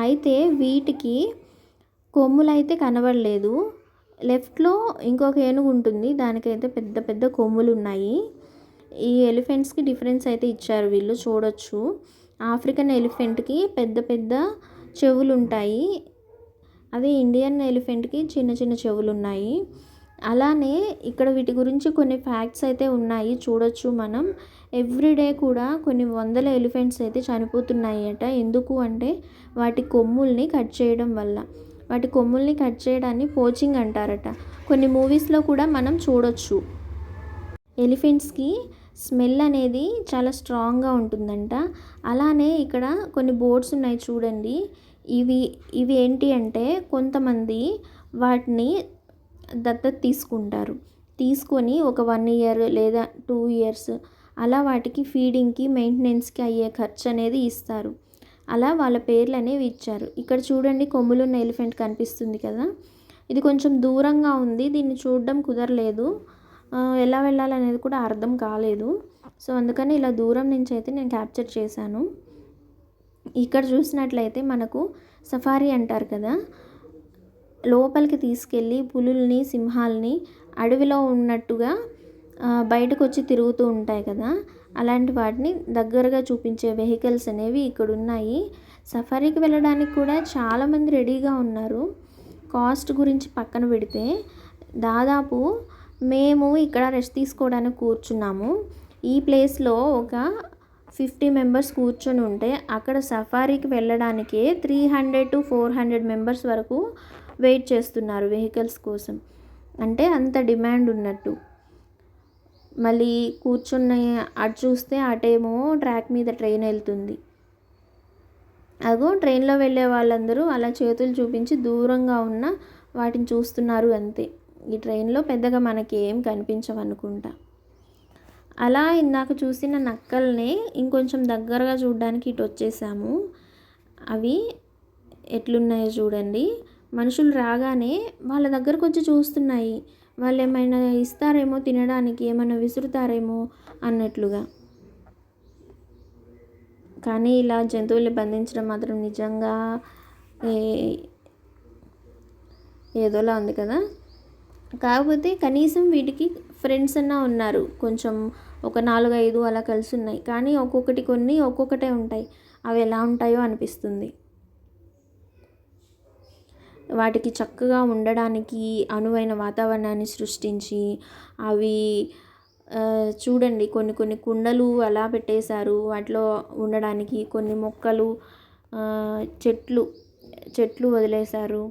అయితే వీటికి కొమ్ములైతే కనబడలేదు. లెఫ్ట్లో ఇంకొక ఏనుగు ఉంటుంది, దానికైతే పెద్ద పెద్ద కొమ్ములు ఉన్నాయి. ఈ ఎలిఫెంట్స్కి డిఫరెన్స్ అయితే ఇచ్చారు వీళ్ళు, చూడొచ్చు. ఆఫ్రికన్ ఎలిఫెంట్కి పెద్ద పెద్ద చెవులు ఉంటాయి, అదే ఇండియన్ ఎలిఫెంట్కి చిన్న చిన్న చెవులు ఉన్నాయి. అలానే ఇక్కడ వీటి గురించి కొన్ని ఫ్యాక్ట్స్ అయితే ఉన్నాయి, చూడొచ్చు మనం. ఎవ్రీడే కూడా కొన్ని వందల ఎలిఫెంట్స్ అయితే చనిపోతున్నాయి అట. ఎందుకు అంటే వాటి కొమ్ముల్ని కట్ చేయడం వల్ల. వాటి కొమ్ముల్ని కట్ చేయడాన్ని పోచింగ్ అంటారట. కొన్ని మూవీస్లో కూడా మనం చూడొచ్చు. ఎలిఫెంట్స్కి స్మెల్ అనేది చాలా స్ట్రాంగ్గా ఉంటుందంట. అలానే ఇక్కడ కొన్ని బోర్డ్స్ ఉన్నాయి చూడండి. ఇవి ఏంటి అంటే కొంతమంది వాటిని దత్తత తీసుకుంటారు. తీసుకొని ఒక 1 ఇయర్ లేదా 2 ఇయర్స్ అలా వాటికి ఫీడింగ్కి మెయింటెనెన్స్కి అయ్యే ఖర్చు అనేది ఇస్తారు. అలా వాళ్ళ పేర్లు అనేవి ఇచ్చారు. ఇక్కడ చూడండి కొమ్ములున్న ఎలిఫెంట్ కనిపిస్తుంది కదా, ఇది కొంచెం దూరంగా ఉంది. దీన్ని చూడడం కుదరలేదు, ఎలా వెళ్ళాలనేది కూడా అర్థం కాలేదు. సో అందుకని ఇలా దూరం నుంచి అయితే నేను క్యాప్చర్ చేశాను. ఇక్కడ చూసినట్లయితే మనకు సఫారీ అంటారు కదా, లోపలికి తీసుకెళ్ళి పులుల్ని సింహాల్ని అడవిలో ఉన్నట్టుగా బయటకు వచ్చి తిరుగుతూ ఉంటాయి కదా, అలాంటి వాటిని దగ్గరగా చూపించే వెహికల్స్ అనేవి ఇక్కడ ఉన్నాయి. సఫారీకి వెళ్ళడానికి కూడా చాలామంది రెడీగా ఉన్నారు. కాస్ట్ గురించి పక్కన పెడితే దాదాపు మేము ఇక్కడ రెస్ట్ తీసుకోవడానికి కూర్చున్నాము. ఈ ప్లేస్లో ఒక 50 మెంబర్స్ కూర్చొని ఉంటే అక్కడ సఫారీకి వెళ్ళడానికే 300 to 400 మెంబర్స్ వరకు వెయిట్ చేస్తున్నారు వెహికల్స్ కోసం. అంటే అంత డిమాండ్ ఉన్నట్టు. మళ్ళీ కూర్చుని అటు చూస్తే అటేమో ట్రాక్ మీద ట్రైన్ వెళ్తుంది. అగో ట్రైన్లో వెళ్ళే వాళ్ళందరూ అలా చేతులు చూపించి దూరంగా ఉన్న వాటిని చూస్తున్నారు అంతే. ఈ ట్రైన్లో పెద్దగా మనకి ఏం కనిపించవనుకుంటా. అలా ఇందాక చూసిన నక్కల్ని ఇంకొంచెం దగ్గరగా చూడడానికి ఇటు వచ్చేసాము. అవి ఎట్లున్నాయో చూడండి. మనుషులు రాగానే వాళ్ళ దగ్గరకు వచ్చి చూస్తున్నాయి. వాళ్ళు ఏమైనా ఇస్తారేమో తినడానికి, ఏమైనా విసురుతారేమో అన్నట్లుగా. కానీ ఇలా జంతువుల్ని బంధించడం మాత్రం నిజంగా ఏదోలా ఉంది కదా. కాకపోతే కనీసం వీటికి ఫ్రెండ్స్ అన్నా ఉన్నారు. కొంచెం ఒక 4-5 అలా కలిసి ఉన్నాయి. కానీ కొన్ని ఒక్కొక్కటే ఉంటాయి. అవి ఎలా ఉంటాయో అనిపిస్తుంది. వాటికి చక్కగా ఉండడానికి అనువైన వాతావరణాన్ని సృష్టించి అవి చూడండి కొన్ని కొన్ని కుండలు అలా పెట్టేశారు వాటిలో ఉండడానికి, కొన్ని మొక్కలు, చెట్లు వదిలేశారు.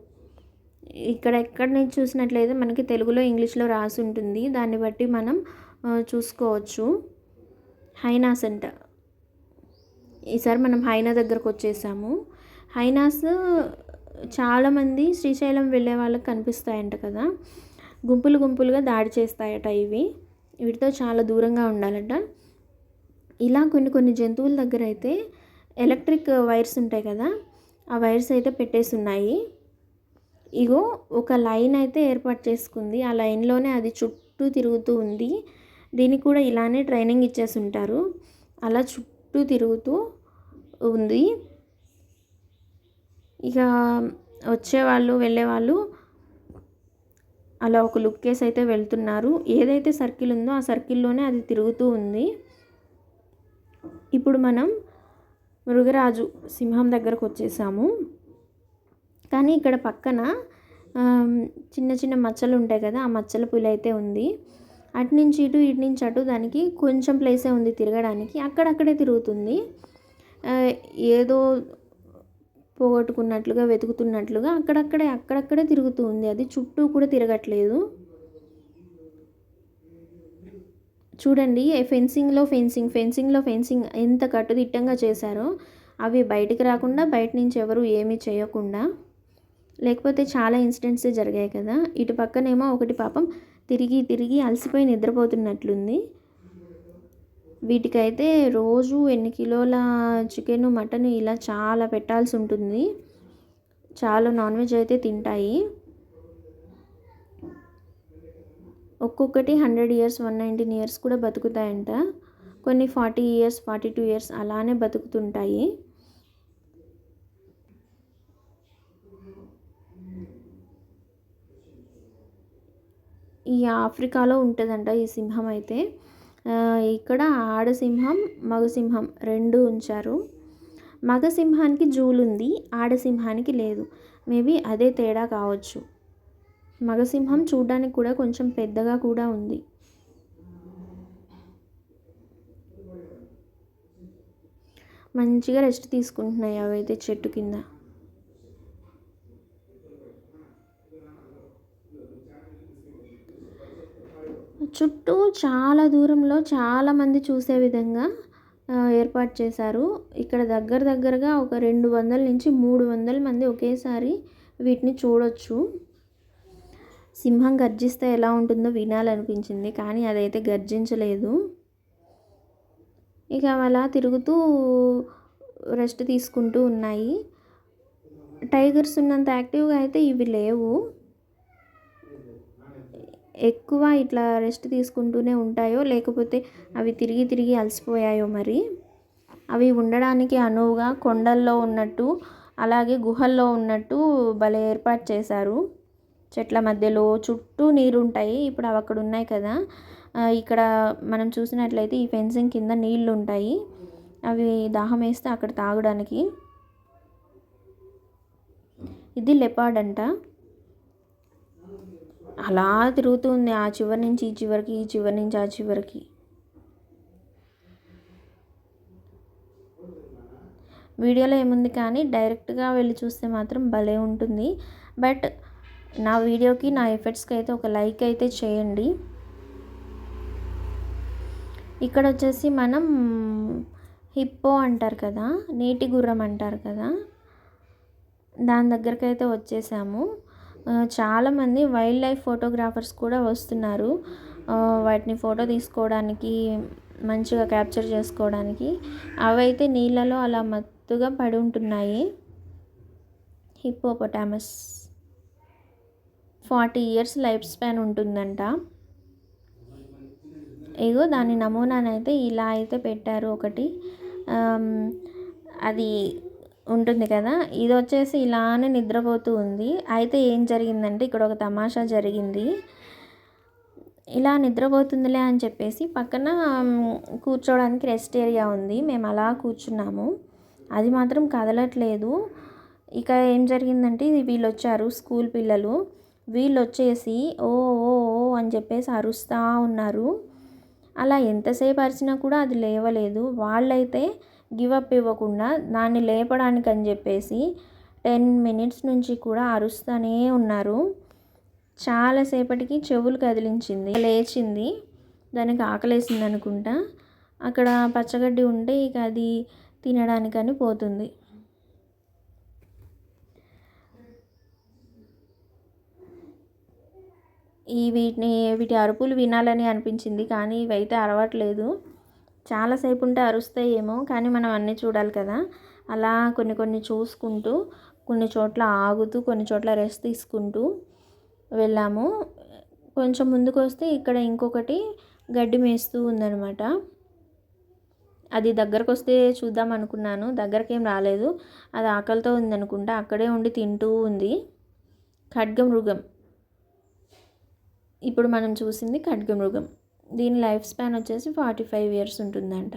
ఇక్కడ ఎక్కడ నుంచి చూసినట్లయితే మనకి తెలుగులో ఇంగ్లీష్లో రాసి ఉంటుంది, దాన్ని బట్టి మనం చూసుకోవచ్చు. హైనాస్ అంట. ఈసారి మనం హైనా దగ్గరకు వచ్చేసాము. హైనాస్ చాలామంది శ్రీశైలం వెళ్ళే వాళ్ళకి కనిపిస్తాయంట కదా, గుంపులు గుంపులుగా దాడి చేస్తాయట ఇవి. వీటితో చాలా దూరంగా ఉండాలట. ఇలా కొన్ని కొన్ని జంతువుల దగ్గర అయితే ఎలక్ట్రిక్ వైర్స్ ఉంటాయి కదా, ఆ వైర్స్ అయితే పెట్టేసి ఉన్నాయి. ఇగో ఒక లైన్ అయితే ఏర్పాటు చేసుకుంది, ఆ లైన్లోనే అది చుట్టూ తిరుగుతూ ఉంది. దీనికి కూడా ఇలానే ట్రైనింగ్ ఇచ్చేసి ఉంటారు. అలా చుట్టూ తిరుగుతూ ఉంది. ఇక వచ్చేవాళ్ళు వెళ్ళేవాళ్ళు అలా ఒక లుక్ కేసి అయితే వెళ్తున్నారు. ఏదైతే సర్కిల్ ఉందో ఆ సర్కిల్లోనే అది తిరుగుతూ ఉంది. ఇప్పుడు మనం మృగరాజు సింహం దగ్గరకు వచ్చేసాము. కానీ ఇక్కడ పక్కన చిన్న చిన్న మచ్చలు ఉంటాయి కదా, ఆ మచ్చల పులి అయితే ఉంది. అటు నుంచి ఇటు, ఇటు నుంచి అటు, దానికి కొంచెం ప్లేసే ఉంది తిరగడానికి, అక్కడక్కడే తిరుగుతుంది. ఏదో పోగొట్టుకున్నట్లుగా వెతుకుతున్నట్లుగా అక్కడక్కడే తిరుగుతూ ఉంది. అది చుట్టూ కూడా తిరగట్లేదు. చూడండి, ఫెన్సింగ్లో ఫెన్సింగ్ ఎంత కట్టుదిట్టంగా చేశారో. అవి బయటికి రాకుండా, బయట నుంచి ఎవరు ఏమీ చేయకుండా, లేకపోతే చాలా ఇన్సిడెంట్స్ జరిగాయి కదా. ఇటు పక్కనేమో ఒకటి పాపం తిరిగి అలసిపోయి నిద్రపోతున్నట్లుంది. వీటికైతే రోజు ఎన్ని కిలోల చికెను, మటన్ ఇలా చాలా పెట్టాల్సి ఉంటుంది. చాలా నాన్ వెజ్ అయితే తింటాయి. ఒక్కొక్కటి 100 years 119 years కూడా బతుకుతాయంట. కొన్ని 40 years 42 years అలానే బతుకుతుంటాయి. ఈ ఆఫ్రికాలో ఉంటుందంట ఈ సింహం అయితే. ఇక్కడ ఆడసింహం, మగసింహం 2 ఉంచారు. మగసింహానికి జూలు ఉంది, ఆడసింహానికి లేదు. మేబీ అదే తేడా కావచ్చు. మగసింహం చూడడానికి కూడా కొంచెం పెద్దగా కూడా ఉంది. మంచిగా రెస్ట్ తీసుకుంటున్నాయి అవైతే చెట్టు కింద. చుట్టూ చాలా దూరంలో చాలామంది చూసే విధంగా ఏర్పాటు చేశారు. ఇక్కడ దగ్గరగా ఒక 200 నుంచి 300 మంది ఒకేసారి వీటిని చూడొచ్చు. సింహం గర్జిస్తే ఎలా ఉంటుందో వినాలనిపించింది, కానీ అదైతే గర్జించలేదు. ఇక అలా తిరుగుతూ రెస్ట్ తీసుకుంటూ ఉన్నాయి. టైగర్స్ ఉన్నంత యాక్టివ్గా అయితే ఇవి లేవు. ఎక్కువ ఇట్లా రెస్ట్ తీసుకుంటూనే ఉంటాయో, లేకపోతే అవి తిరిగి అలసిపోయాయో మరి. అవి ఉండడానికి అనువుగా కొండల్లో ఉన్నట్టు, అలాగే గుహల్లో ఉన్నట్టు భలే ఏర్పాటు చేశారు. చెట్ల మధ్యలో చుట్టూ నీరు ఉంటాయి. ఇప్పుడు అవి అక్కడ ఉన్నాయి కదా, ఇక్కడ మనం చూసినట్లయితే ఈ ఫెన్సింగ్ కింద నీళ్లు ఉంటాయి. అవి దాహం వేస్తే అక్కడ తాగడానికి. ఇది లెపార్డ్ అంట. అలా తిరుగుతుంది ఆ చివరి నుంచి ఈ చివరికి, ఈ చివరి నుంచి ఆ చివరికి. వీడియోలో ఏముంది కానీ డైరెక్ట్గా వెళ్ళి చూస్తే మాత్రం భలే ఉంటుంది. బట్ నా వీడియోకి, నా ఎఫర్ట్స్కి అయితే ఒక లైక్ అయితే చేయండి. ఇక్కడ వచ్చేసి మనం హిప్పో అంటారు కదా, నీటి గుర్రం అంటారు కదా, దాని దగ్గరికి అయితే వచ్చేసాము. చాలామంది వైల్డ్ లైఫ్ ఫోటోగ్రాఫర్స్ కూడా వస్తున్నారు వాటిని ఫోటో తీసుకోవడానికి, మంచిగా క్యాప్చర్ చేసుకోవడానికి. అవైతే నీళ్ళలో అలా మత్తుగా పడి ఉంటున్నాయి. హిప్పోపొటామస్ 40 years లైఫ్ స్పాన్ ఉంటుందంట. ఇగో దాని నమూనానైతే ఇలా అయితే పెట్టారు ఒకటి. అది ఉంటుంది కదా, ఇది వచ్చేసి ఇలానే నిద్రపోతూ ఉంది. అయితే ఏం జరిగిందంటే ఇక్కడ ఒక తమాషా జరిగింది. ఇలా నిద్రపోతుందిలే అని చెప్పేసి పక్కన కూర్చోవడానికి రెస్ట్ ఏరియా ఉంది, మేము అలా కూర్చున్నాము. అది మాత్రం కదలట్లేదు. ఇక ఏం జరిగిందంటే వీళ్ళు వచ్చారు, స్కూల్ పిల్లలు. వీళ్ళు వచ్చేసి ఓ ఓ ఓ అని చెప్పేసి అరుస్తూ ఉన్నారు. అలా ఎంతసేపు అరిచినా కూడా అది లేవలేదు. వాళ్ళైతే గివప్ ఇవ్వకుండా దాన్ని లేపడానికి అని చెప్పేసి 10 మినిట్స్ నుంచి కూడా అరుస్తూనే ఉన్నారు. చాలాసేపటికి చెవులు కదిలించింది, లేచింది. దానికి ఆకలేసింది అనుకుంటా. అక్కడ పచ్చగడ్డి ఉంటే ఇక అది తినడానికని పోతుంది. వీటి అరుపులు వినాలని అనిపించింది, కానీ ఇవైతే అరవట్లేదు. చాలాసేపు ఉంటే అరుస్తాయేమో, కానీ మనం అన్నీ చూడాలి కదా. అలా కొన్ని చూసుకుంటూ, కొన్ని చోట్ల ఆగుతూ, కొన్ని చోట్ల రెస్ట్ తీసుకుంటూ వెళ్ళాము. కొంచెం ముందుకు వస్తే ఇక్కడ ఇంకొకటి గడ్డి మేస్తూ ఉందనమాట. అది దగ్గరకు వస్తే చూద్దాం అనుకున్నాను, దగ్గరికి ఏం రాలేదు. అది ఆకలితో ఉందనుకుంటా, అక్కడే ఉండి తింటూ ఉంది. ఖడ్గమృగం. ఇప్పుడు మనం చూసింది ఖడ్గమృగం. దీని లైఫ్ స్పాన్ వచ్చేసి 45 ఇయర్స్ ఉంటుందంట.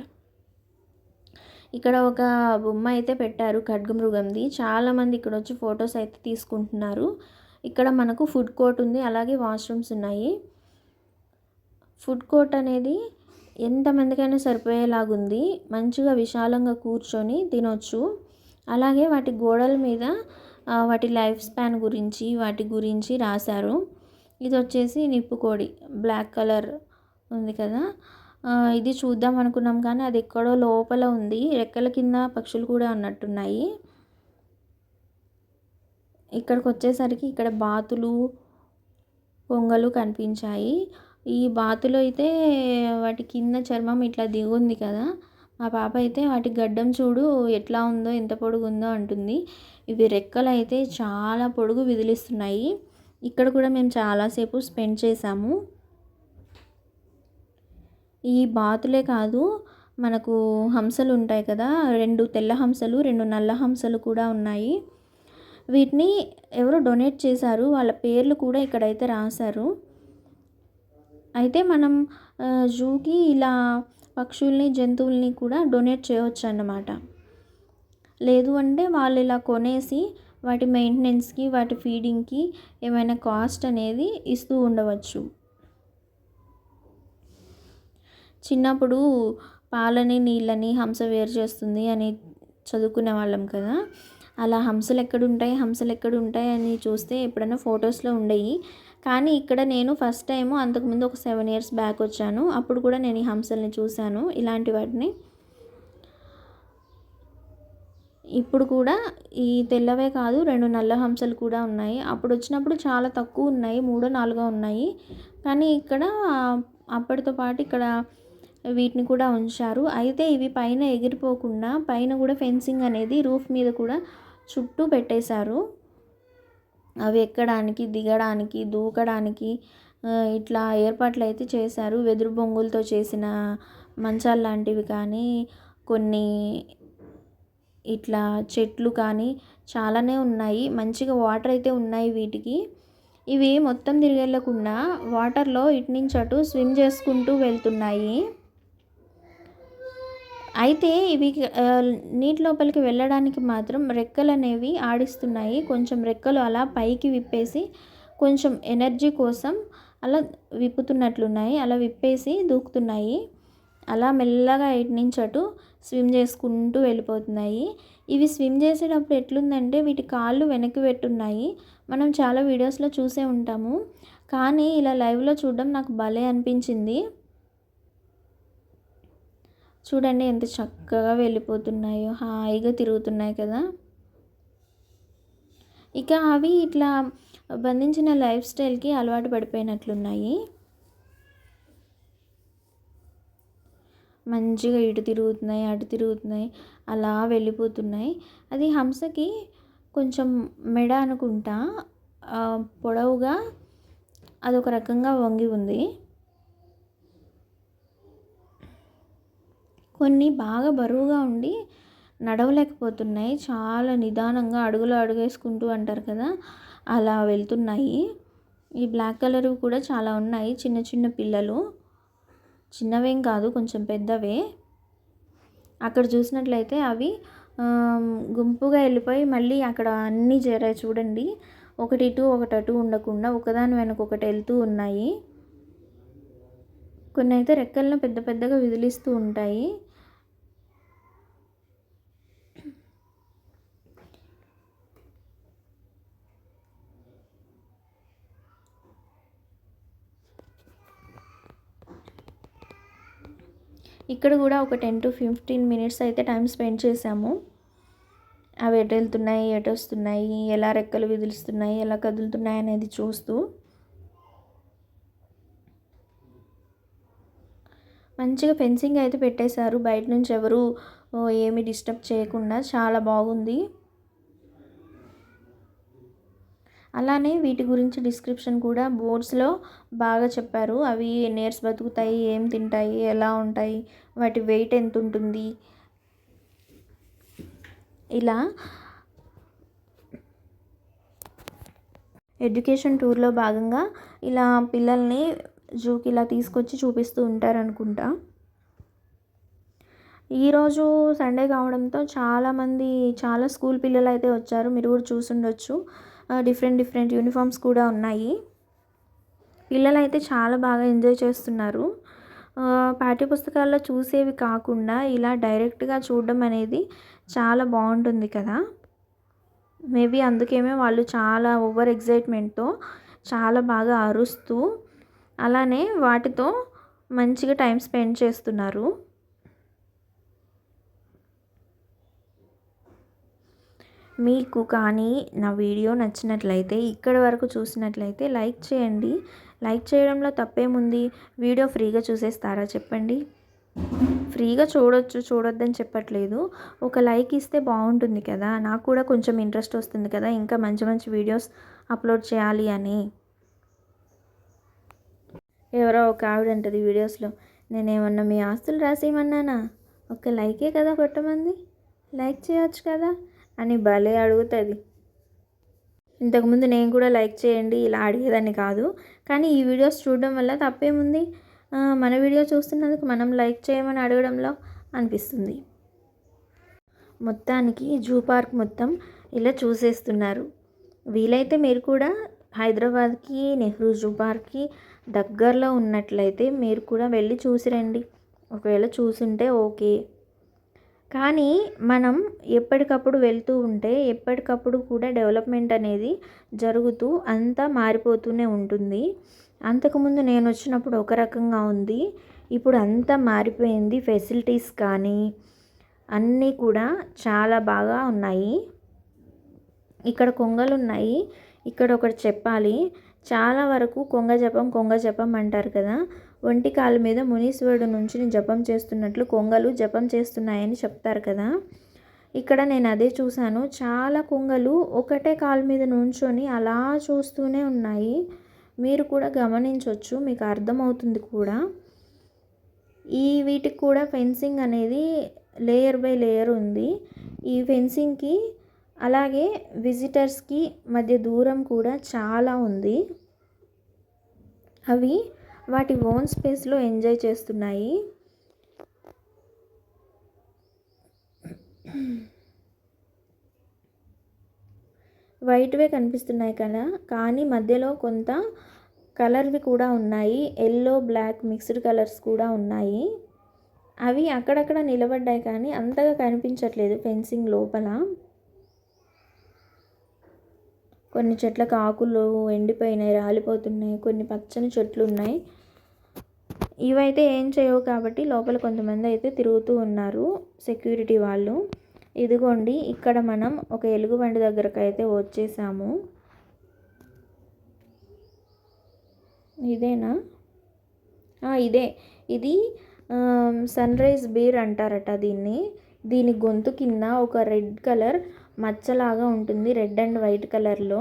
ఇక్కడ ఒక బొమ్మ అయితే పెట్టారు ఖడ్గమృగంది. చాలామంది ఇక్కడ వచ్చి ఫొటోస్ అయితే తీసుకుంటున్నారు. ఇక్కడ మనకు ఫుడ్ కోర్ట్ ఉంది, అలాగే వాష్రూమ్స్ ఉన్నాయి. ఫుడ్ కోర్ట్ అనేది ఎంతమందికైనా సరిపోయేలాగుంది. మంచిగా విశాలంగా కూర్చొని తినొచ్చు. అలాగే వాటి గోడల మీద వాటి లైఫ్ స్పాన్ గురించి, వాటి గురించి రాశారు. ఇది వచ్చేసి నిప్పుకోడి, బ్లాక్ కలర్ ఉంది కదా. ఇది చూద్దాం అనుకున్నాం, కానీ అది ఎక్కడో లోపల ఉంది. రెక్కల కింద పక్షులు కూడా ఉన్నట్టున్నాయి. ఇక్కడికి వచ్చేసరికి ఇక్కడ బాతులు, కొంగలు కనిపించాయి. ఈ బాతులు అయితే వాటి కింద చర్మం ఇట్లా దిగుంది కదా. మా పాప అయితే వాటి గడ్డం చూడు ఎట్లా ఉందో, ఎంత పొడుగు ఉందో అంటుంది. ఇవి రెక్కలు అయితే చాలా పొడుగు విదిలిస్తున్నాయి. ఇక్కడ కూడా మేము చాలాసేపు స్పెండ్ చేసాము. ఈ బాతులే కాదు, మనకు హంసలు ఉంటాయి కదా, 2 తెల్ల హంసలు, 2 నల్ల హంసలు కూడా ఉన్నాయి. వీటిని ఎవరో డొనేట్ చేశారు, వాళ్ళ పేర్లు కూడా ఇక్కడైతే రాశారు. అయితే మనం జూకి ఇలా పక్షుల్ని, జంతువుల్ని కూడా డొనేట్ చేయవచ్చు అన్నమాట. లేదు అంటే వాళ్ళు ఇలా కొనేసి వాటి మెయింటెనెన్స్కి, వాటి ఫీడింగ్కి ఏమైనా కాస్ట్ అనేది ఇస్తూ ఉండవచ్చు. చిన్నప్పుడు పాలని, నీళ్ళని హంస వేరు చేస్తుంది అని చదువుకునే వాళ్ళం కదా. అలా హంసలు ఎక్కడుంటాయి అని చూస్తే ఎప్పుడైనా ఫొటోస్లో ఉండేవి. కానీ ఇక్కడ నేను ఫస్ట్ టైము, అంతకుముందు ఒక 7 ఇయర్స్ బ్యాక్ వచ్చాను. అప్పుడు కూడా నేను ఈ హంసల్ని చూశాను, ఇలాంటి వాటిని. ఇప్పుడు కూడా ఈ తెల్లవే కాదు, 2 నల్ల హంసలు కూడా ఉన్నాయి. అప్పుడు వచ్చినప్పుడు చాలా తక్కువ ఉన్నాయి, 3-4 ఉన్నాయి. కానీ ఇక్కడ అప్పటితో పాటు ఇక్కడ వీటిని కూడా ఉంచారు. అయితే ఇవి పైన ఎగిరిపోకుండా పైన కూడా ఫెన్సింగ్ అనేది రూఫ్ మీద కూడా చుట్టూ పెట్టేశారు. అవి ఎక్కడానికి, దిగడానికి, దూకడానికి ఇట్లా ఏర్పాట్లు అయితే చేశారు. వెదురు బొంగులతో చేసిన మంచాలు లాంటివి కానీ, కొన్ని ఇట్లా చెట్లు కానీ చాలానే ఉన్నాయి. మంచిగా వాటర్ అయితే ఉన్నాయి వీటికి. ఇవి మొత్తం తిరిగెళ్ళకుండా వాటర్లో ఇటు నుంచి అటు స్విమ్ చేసుకుంటూ వెళ్తున్నాయి. అయితే ఇవి నీటి లోపలికి వెళ్ళడానికి మాత్రం రెక్కలు అనేవి ఆడిస్తున్నాయి. కొంచెం రెక్కలు అలా పైకి విప్పేసి, కొంచెం ఎనర్జీ కోసం అలా విప్పుతున్నట్లున్నాయి. అలా విప్పేసి దూకుతున్నాయి. అలా మెల్లగా ఇటు నుంచి అటు స్విమ్ చేసుకుంటూ వెళ్ళిపోతున్నాయి. ఇవి స్విమ్ చేసేటప్పుడు ఎట్లుందంటే వీటి కాళ్ళు వెనక్కి పెట్టున్నాయి. మనం చాలా వీడియోస్లో చూసే ఉంటాము, కానీ ఇలా లైవ్లో చూడడం నాకు భలే అనిపించింది. చూడండి ఎంత చక్కగా వెళ్ళిపోతున్నాయో, హాయిగా తిరుగుతున్నాయి కదా. ఇక అవి ఇట్లా బంధించిన లైఫ్ స్టైల్కి అలవాటు పడిపోయినట్లున్నాయి. మంచిగా ఇటు తిరుగుతున్నాయి, అటు తిరుగుతున్నాయి, అలా వెళ్ళిపోతున్నాయి. అది హంసకి కొంచెం మెడ అనుకుంటా పొడవుగా అదొక రకంగా వంగి ఉంది. కొన్ని బాగా బరువుగా ఉండి నడవలేకపోతున్నాయి. చాలా నిదానంగా అడుగులు అడుగేసుకుంటూ అంటారు కదా, అలా వెళ్తున్నాయి. ఈ బ్లాక్ కలర్ కూడా చాలా ఉన్నాయి. చిన్న చిన్న పిల్లలు, చిన్నవేం కాదు, కొంచెం పెద్దవే. అక్కడ చూసినట్లయితే అవి గుంపుగా వెళ్ళిపోయి మళ్ళీ అక్కడ అన్నీ చేరాయి చూడండి. ఒకటి ఇటు ఒకటి అటు ఉండకుండా ఒకదాని వెనక ఒకటి వెళ్తూ ఉన్నాయి. కొన్ని అయితే రెక్కలను పెద్ద పెద్దగా విదిలిస్తూ ఉంటాయి. ఇక్కడ కూడా ఒక 10 to 15 మినిట్స్ అయితే టైం స్పెండ్ చేసాము. అవి ఎటు వెళ్తున్నాయి, ఎటు వస్తున్నాయి, ఎలా రెక్కలు విదిలిస్తున్నాయి, ఎలా కదులుతున్నాయి అనేది చూస్తూ. మంచిగా ఫెన్సింగ్ అయితే పెట్టేశారు, బయట నుంచి ఎవరు ఏమి డిస్టర్బ్ చేయకుండా. చాలా బాగుంది. అలానే వీటి గురించి డిస్క్రిప్షన్ కూడా బోర్డ్స్లో బాగా చెప్పారు. అవి నేర్స్ బతుకుతాయి, ఏం తింటాయి, ఎలా ఉంటాయి, వాటి వెయిట్ ఎంత ఉంటుంది, ఇలా ఎడ్యుకేషన్ టూర్లో భాగంగా ఇలా పిల్లల్ని జూకి ఇలా తీసుకొచ్చి చూపిస్తూ ఉంటారనుకుంటా. ఈరోజు సండే కావడంతో చాలా స్కూల్ పిల్లలు అయితే వచ్చారు. మీరు కూడా చూసుండొచ్చు. డిఫరెంట్ యూనిఫామ్స్ కూడా ఉన్నాయి. పిల్లలు అయితే చాలా బాగా ఎంజాయ్ చేస్తున్నారు. పాఠ్యపుస్తకాల్లో చూసేవి కాకుండా ఇలా డైరెక్ట్గా చూడడం అనేది చాలా బాగుంటుంది కదా. మేబీ అందుకేమే వాళ్ళు చాలా ఓవర్ ఎగ్జైట్మెంట్తో చాలా బాగా అరుస్తూ అలానే వాటితో మంచిగా టైం స్పెండ్ చేస్తున్నారు. మీకు కానీ నా వీడియో నచ్చినట్లయితే ఇక్కడి వరకు చూసినట్లయితే లైక్ చేయండి. లైక్ చేయడంలో తప్పేముంది? వీడియో ఫ్రీగా చూసేస్తారా చెప్పండి? ఫ్రీగా చూడొద్దని చెప్పట్లేదు. ఒక లైక్ ఇస్తే బాగుంటుంది కదా, నాకు కూడా కొంచెం ఇంట్రెస్ట్ వస్తుంది కదా ఇంకా మంచి మంచి వీడియోస్ అప్లోడ్ చేయాలి అని. ఎవరో ఒక ఆవిడ అంటది వీడియోస్లో, నేనేమన్నా మీ ఆస్తులు రాసేయమన్నానా? ఒక లైకే కదా కొట్టమంది, లైక్ చేయొచ్చు కదా అని భలే అడుగుతుంది. ఇంతకుముందు నేను కూడా లైక్ చేయండి ఇలా అడిగేదాన్ని కాదు, కానీ ఈ వీడియోస్ చూడడం వల్ల తప్పేముంది? మన వీడియో చూస్తున్నందుకు మనం లైక్ చేయమని అడగడంలో అనిపిస్తుంది. మొత్తానికి జూ పార్క్ మొత్తం ఇలా చూసేస్తున్నారు. వీలైతే మీరు కూడా హైదరాబాద్కి నెహ్రూ జూ పార్క్కి దగ్గరలో ఉన్నట్లయితే మీరు కూడా వెళ్ళి చూసిరండి. ఒకవేళ చూసుంటే ఓకే, కానీ మనం ఎప్పటికప్పుడు వెళ్తూ ఉంటే ఎప్పటికప్పుడు కూడా డెవలప్మెంట్ అనేది జరుగుతూ అంతా మారిపోతూనే ఉంటుంది. అంతకుముందు నేను వచ్చినప్పుడు ఒక రకంగా ఉంది, ఇప్పుడు అంతా మారిపోయింది. ఫెసిలిటీస్ కానీ అన్నీ కూడా చాలా బాగా ఉన్నాయి. ఇక్కడ కొంగలు ఉన్నాయి. ఇక్కడ ఒకటి చెప్పాలి, చాలా వరకు కొంగ జపం అంటారు కదా. ఒంటి కాలు మీద మునీశ్వరుడు నుంచి జపం చేస్తున్నట్లు కొంగలు జపం చేస్తున్నాయని చెప్తారు కదా. ఇక్కడ నేను అదే చూశాను. చాలా కొంగలు ఒకటే కాలు మీద నుంచొని అలా చూస్తూనే ఉన్నాయి. మీరు కూడా గమనించవచ్చు, మీకు అర్థమవుతుంది కూడా. వీటికి కూడా ఫెన్సింగ్ అనేది లేయర్ బై లేయర్ ఉంది. ఈ ఫెన్సింగ్కి అలాగే విజిటర్స్కి మధ్య దూరం కూడా చాలా ఉంది. అవి వాటి ఓన్ స్పేస్లో ఎంజాయ్ చేస్తున్నాయి. వైట్వే కనిపిస్తున్నాయి కదా, కానీ మధ్యలో కొంత కలర్వి కూడా ఉన్నాయి. ఎల్లో బ్లాక్ మిక్స్డ్ కలర్స్ కూడా ఉన్నాయి. అవి అక్కడక్కడ నిలబడ్డాయి కానీ అంతగా కనిపించట్లేదు ఫెన్సింగ్ లోపల. కొన్ని చెట్లకు ఆకులు ఎండిపోయినాయి, రాలిపోతున్నాయి. కొన్ని పచ్చని చెట్లు ఉన్నాయి. ఇవైతే ఏం చేయవు కాబట్టి లోపల కొంతమంది అయితే తిరుగుతూ ఉన్నారు సెక్యూరిటీ వాళ్ళు. ఇదిగోండి, ఇక్కడ మనం ఒక ఎలుగుబంటి దగ్గరకు అయితే వచ్చేసాము. ఇదేనా? ఇదే. ఇది సన్ రైజ్ బీర్ అంటారట దీని గొంతు కింద ఒక రెడ్ కలర్ మచ్చలాగా ఉంటుంది. రెడ్ అండ్ వైట్ కలర్లో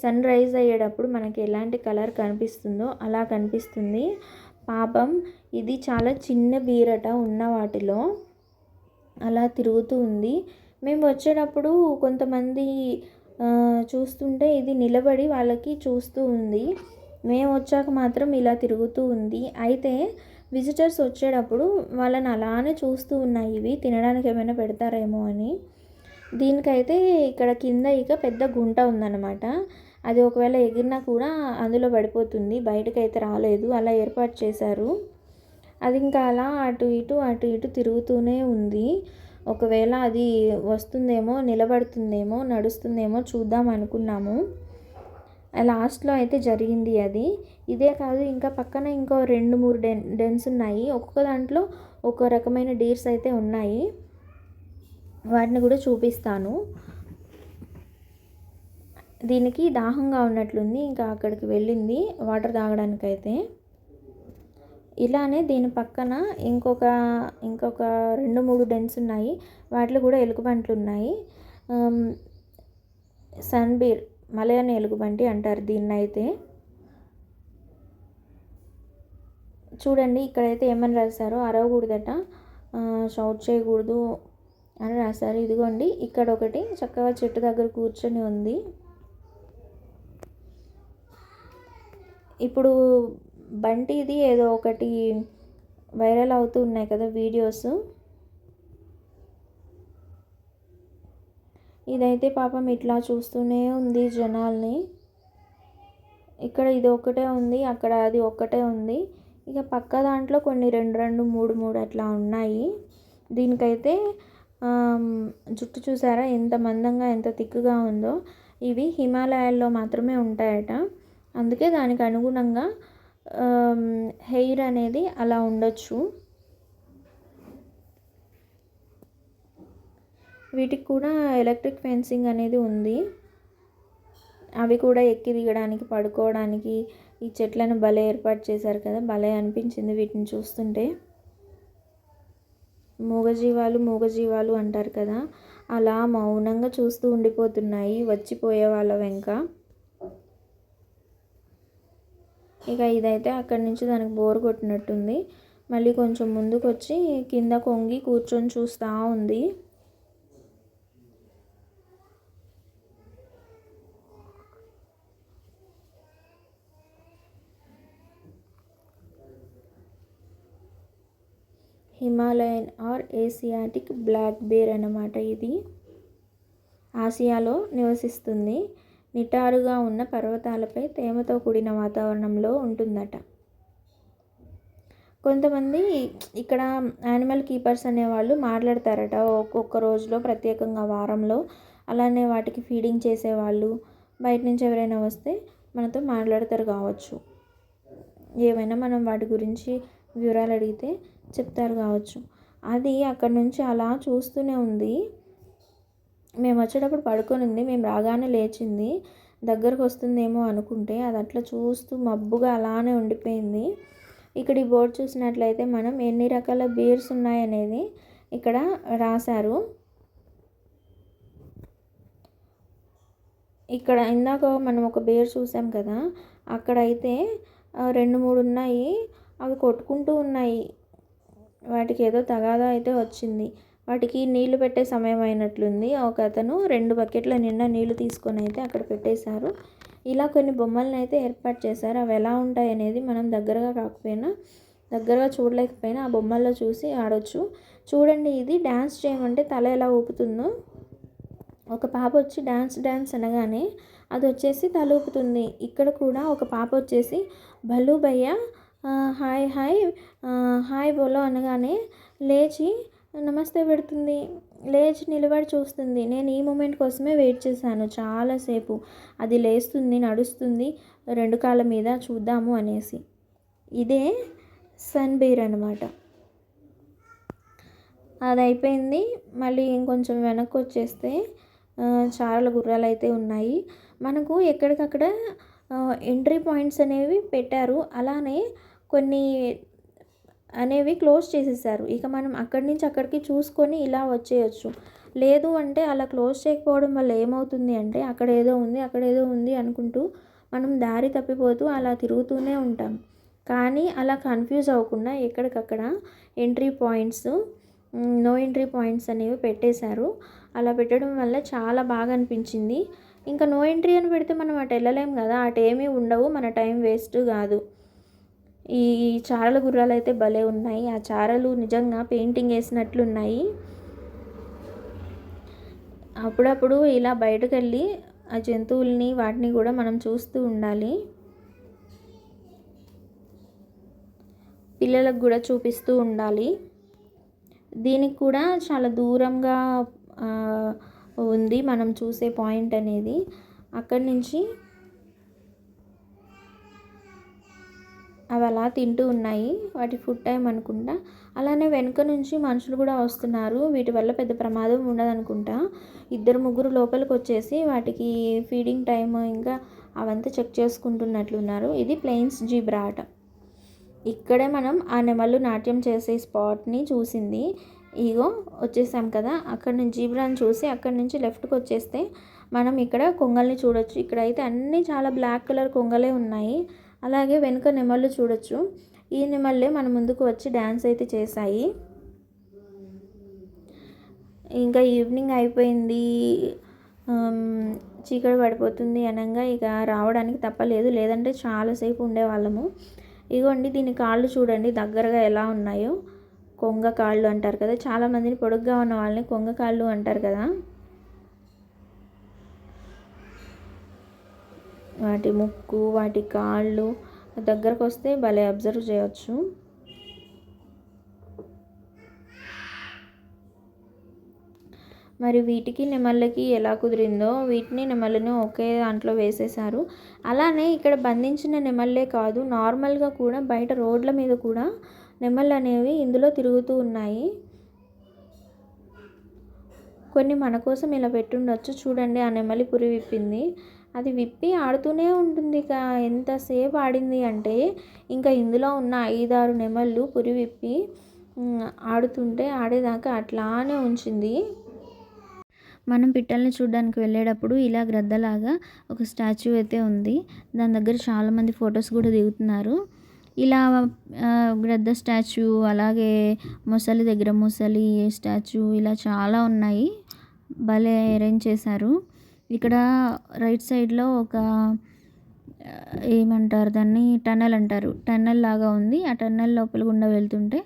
సన్ రైజ్ అయ్యేటప్పుడు మనకి ఎలాంటి కలర్ కనిపిస్తుందో అలా కనిపిస్తుంది. పాపం ఇది చాలా చిన్న బీరట ఉన్న వాటిలో, అలా తిరుగుతూ ఉంది. మేము వచ్చేటప్పుడు కొంతమంది చూస్తుంటే ఇది నిలబడి వాళ్ళకి చూస్తూ ఉంది. మేము వచ్చాక మాత్రం ఇలా తిరుగుతూ ఉంది. అయితే విజిటర్స్ వచ్చేటప్పుడు వాళ్ళని అలానే చూస్తూ ఉన్నాయి. ఇవి తినడానికి ఏమైనా పెడతారేమో అని. దీనికైతే ఇక్కడ కింద ఇక పెద్ద గుంట ఉందన్నమాట. అది ఒకవేళ ఎగిరినా కూడా అందులో పడిపోతుంది, బయటకైతే రాలేదు. అలా ఏర్పాటు చేశారు. అది ఇంకా అలా అటు ఇటు తిరుగుతూనే ఉంది. ఒకవేళ అది వస్తుందేమో, నిలబడుతుందేమో, నడుస్తుందేమో చూద్దాం అనుకున్నాము. లాస్ట్లో అయితే జరిగింది అది. ఇదే కాదు, ఇంకా పక్కన ఇంకో 2-3 డెన్స్ ఉన్నాయి. ఒక్కొక్క దాంట్లో ఒక రకమైన డీర్స్ అయితే ఉన్నాయి. వాటిని కూడా చూపిస్తాను. దీనికి దాహంగా ఉన్నట్లుంది, ఇంకా అక్కడికి వెళ్ళింది వాటర్ తాగడానికైతే. ఇలానే దీని పక్కన ఇంకొక 2-3 డెన్స్ ఉన్నాయి. వాటిలో కూడా ఎలుగుబంట్లు ఉన్నాయి. సన్బీర్ మలయన్ ఎలుగుబంటి అంటారు దీన్నైతే. చూడండి ఇక్కడైతే ఏమని రాశారో, అరవకూడదట, షౌట్ చేయకూడదు అని రాశారు. ఇదిగోండి ఇక్కడ ఒకటి చక్కగా చెట్టు దగ్గర కూర్చొని ఉంది. ఇప్పుడు బంటిది ఏదో ఒకటి వైరల్ అవుతూ ఉన్నాయి కదా వీడియోస్. ఇదైతే పాపం ఇట్లా చూస్తూనే ఉంది జనాల్ని. ఇక్కడ ఇది ఒక్కటే ఉంది, అక్కడ అది ఒక్కటే ఉంది. ఇక పక్క దాంట్లో కొన్ని 2-2, 3-3 అట్లా ఉన్నాయి. దీనికైతే జుట్టు చూసారా ఎంత మందంగా, ఎంత తిక్కుగా ఉందో. ఇవి హిమాలయాల్లో మాత్రమే ఉంటాయట. అందుకే దానికి అనుగుణంగా హెయిర్ అనేది అలా ఉండొచ్చు. వీటికి కూడా ఎలక్ట్రిక్ ఫెన్సింగ్ అనేది ఉంది. అవి కూడా ఎక్కి దిగడానికి, పడుకోవడానికి ఈ చెట్లను భలే ఏర్పాటు చేశారు కదా, భలే అనిపించింది వీటిని చూస్తుంటే. మూగజీవాలు అంటారు కదా, అలా మౌనంగా చూస్తూ ఉండిపోతున్నాయి వచ్చిపోయే వాళ్ళ వెంక. ఇక ఇదైతే అక్కడి నుంచి దానికి బోర్ కొట్టినట్టుంది. మళ్ళీ కొంచెం ముందుకు వచ్చి కింద కొంగి కూర్చొని చూస్తూ ఉంది. Himalayan or Asiatic black bear అన్నమాట. ఇది ఆసియాలో నివసిస్తుంది. నిటారుగా ఉన్న పర్వతాలపై తేమతో కూడిన వాతావరణంలో ఉంటుందట. కొంతమంది ఇక్కడ యానిమల్ కీపర్స్ అనేవాళ్ళు మాట్లాడతారట ఒక్కొక్క రోజులో, ప్రత్యేకంగా వారంలో. అలానే వాటికి ఫీడింగ్ చేసేవాళ్ళు బయట నుంచి ఎవరైనా వస్తే మనతో మాట్లాడతారు కావచ్చు. ఏమైనా మనం వాటి గురించి వివరాలు అడిగితే చెప్తారు కావచ్చు. అది అక్కడ నుంచి అలా చూస్తూనే ఉంది. మేము వచ్చేటప్పుడు పడుకొని ఉంది, మేము రాగానే లేచింది. దగ్గరకు వస్తుందేమో అనుకుంటే అది అట్లా చూస్తూ మబ్బుగా అలానే ఉండిపోయింది. ఇక్కడ ఈ బోర్డు చూసినట్లయితే మనం ఎన్ని రకాల బీర్స్ ఉన్నాయనేది ఇక్కడ రాశారు. ఇక్కడ ఇందాక మనం ఒక బేర్ చూసాం కదా, అక్కడైతే 2-3 ఉన్నాయి. అవి కొట్టుకుంటూ ఉన్నాయి. వాటికి ఏదో తగాదా అయితే వచ్చింది. వాటికి నీళ్లు పెట్టే సమయం అయినట్లుంది. ఒక అతను 2 బకెట్ల నిండా నీళ్లు తీసుకొని అయితే అక్కడ పెట్టేశారు. ఇలా కొన్ని బొమ్మలను అయితే ఏర్పాటు చేశారు. అవి ఎలా ఉంటాయి అనేది మనం దగ్గరగా చూడలేకపోయినా ఆ బొమ్మల్లో చూసి ఆడొచ్చు. చూడండి, ఇది డ్యాన్స్ చేయమంటే తల ఎలా ఊపుతుందో. ఒక పాప వచ్చి డ్యాన్స్ అనగానే అది వచ్చేసి తల ఊపుతుంది. ఇక్కడ కూడా ఒక పాప వచ్చేసి భలు భయ్యా హాయ్ హాయ్ హాయ్ బోలో అనగానే లేచి నమస్తే పెడుతుంది. లేచి నిలబడి చూస్తుంది. నేను ఈ మూమెంట్ కోసమే వెయిట్ చేశాను చాలాసేపు. అది లేస్తుంది, నడుస్తుంది 2 కాళ్ళ మీద, చూద్దాము అనేసి. ఇదే సన్బీర్ అనమాట. అది అయిపోయింది. మళ్ళీ ఇంకొంచెం వెనక్కి వచ్చేస్తే చాలా గుర్రాలు అయితే ఉన్నాయి. మనకు ఎక్కడికక్కడ ఎంట్రీ పాయింట్స్ అనేవి పెట్టారు. అలానే కొన్ని అనేవి క్లోజ్ చేసేసారు. ఇక మనం అక్కడి నుంచి అక్కడికి చూసుకొని ఇలా వచ్చేయచ్చు. లేదు అంటే అలా క్లోజ్ చేయకపోవడం వల్ల ఏమవుతుంది అంటే అక్కడ ఏదో ఉంది అనుకుంటూ మనం దారి తప్పిపోతూ అలా తిరుగుతూనే ఉంటాం. కానీ అలా కన్ఫ్యూజ్ అవ్వకుండా ఎక్కడికక్కడ entry points, no entry points అనేవి పెట్టేశారు. అలా పెట్టడం వల్ల చాలా బాగా అనిపించింది. ఇంకా నో ఎంట్రీ అని పెడితే మనం అటు వెళ్ళలేం కదా, అటు ఏమీ ఉండవు, మన టైం వేస్ట్ కాదు. ఈ చారల గుర్రాలు అయితే భలే ఉన్నాయి. ఆ చారలు నిజంగా పెయింటింగ్ వేసినట్లున్నాయి. అప్పుడప్పుడు ఇలా బయటకు వెళ్ళి ఆ జంతువుల్ని వాటిని కూడా మనం చూస్తూ ఉండాలి. పిల్లలకు కూడా చూపిస్తూ ఉండాలి. దీనికి కూడా చాలా దూరంగా ఉంది మనం చూసే పాయింట్ అనేది. అక్కడి నుంచి అవి అలా తింటూ ఉన్నాయి, వాటి ఫుడ్ టైం అనుకుంటా. అలానే వెనుక నుంచి మనుషులు కూడా వస్తున్నారు. వీటి వల్ల పెద్ద ప్రమాదం ఉండదనుకుంటా. 2-3 లోపలికి వచ్చేసి వాటికి ఫీడింగ్ టైం ఇంకా అవంతా చెక్ చేసుకుంటున్నట్లున్నారు. ఇది ప్లెయిన్స్ జీబ్రా ఆట. ఇక్కడే మనం ఆ నెమళ్ళు నాట్యం చేసే స్పాట్ని చూసింది. ఇగో వచ్చేసాం కదా, అక్కడ నుంచి జీబ్రాని చూసి అక్కడి నుంచి లెఫ్ట్కి వచ్చేస్తే మనం ఇక్కడ కొంగల్ని చూడొచ్చు. ఇక్కడైతే అన్నీ చాలా బ్లాక్ కలర్ కొంగలే ఉన్నాయి. అలాగే వెనుక నెమళ్ళు చూడొచ్చు. ఈ నెమళ్ళే మన ముందుకు వచ్చి డ్యాన్స్ అయితే చేశాయి. ఇంకా ఈవినింగ్ అయిపోయింది, చీకటి పడిపోతుంది అనగా ఇక రావడానికి తప్పలేదు, లేదంటే చాలాసేపు ఉండేవాళ్ళము. ఇగోండి దీని కాళ్ళు చూడండి దగ్గరగా ఎలా ఉన్నాయో. కొంగ కాళ్ళు అంటారు కదా, చాలామందిని పొడుగ్గా ఉన్న వాళ్ళని కొంగ కాళ్ళు అంటారు కదా. వాటి ముక్కు, వాటి కాళ్ళు దగ్గరకు వస్తే భలే అబ్జర్వ్ చేయొచ్చు. మరి వీటికి నెమళ్ళకి ఎలా కుదిరిందో వీటిని నెమళ్ళను ఒకే దాంట్లో వేసేశారు. అలానే ఇక్కడ బంధించిన నెమళ్ళే కాదు, నార్మల్గా కూడా బయట రోడ్ల మీద కూడా నెమళ్ళు అనేవి ఇందులో తిరుగుతూ ఉన్నాయి. కొన్ని మన కోసం ఇలా పెట్టుండొచ్చు. చూడండి ఆ నెమలి పురి విప్పింది, అది విప్పి ఆడుతూనే ఉంటుంది. ఇక ఎంతసేపు ఆడింది అంటే ఇంకా ఇందులో ఉన్న 5-6 నెమళ్ళు పురి విప్పి ఆడుతుంటే ఆడేదాకా అట్లానే ఉంచింది. మనం పిట్టల్ని చూడడానికి వెళ్ళేటప్పుడు ఇలా గ్రద్దలాగా ఒక స్టాచ్యూ అయితే ఉంది. దాని దగ్గర చాలామంది ఫొటోస్ కూడా దిగుతున్నారు. ఇలా గ్రద్ద స్టాచ్యూ, అలాగే మొసలి దగ్గర మొసలి స్టాచ్యూ, ఇలా చాలా ఉన్నాయి. భలే అరేంజ్ చేశారు. ఇక్కడ రైట్ సైడ్లో ఒక ఏమంటారు దాన్ని, టన్నెల్ అంటారు, టన్నెల్ లాగా ఉంది. ఆ టన్నెల్ లోపల గుండా వెళ్తుంటే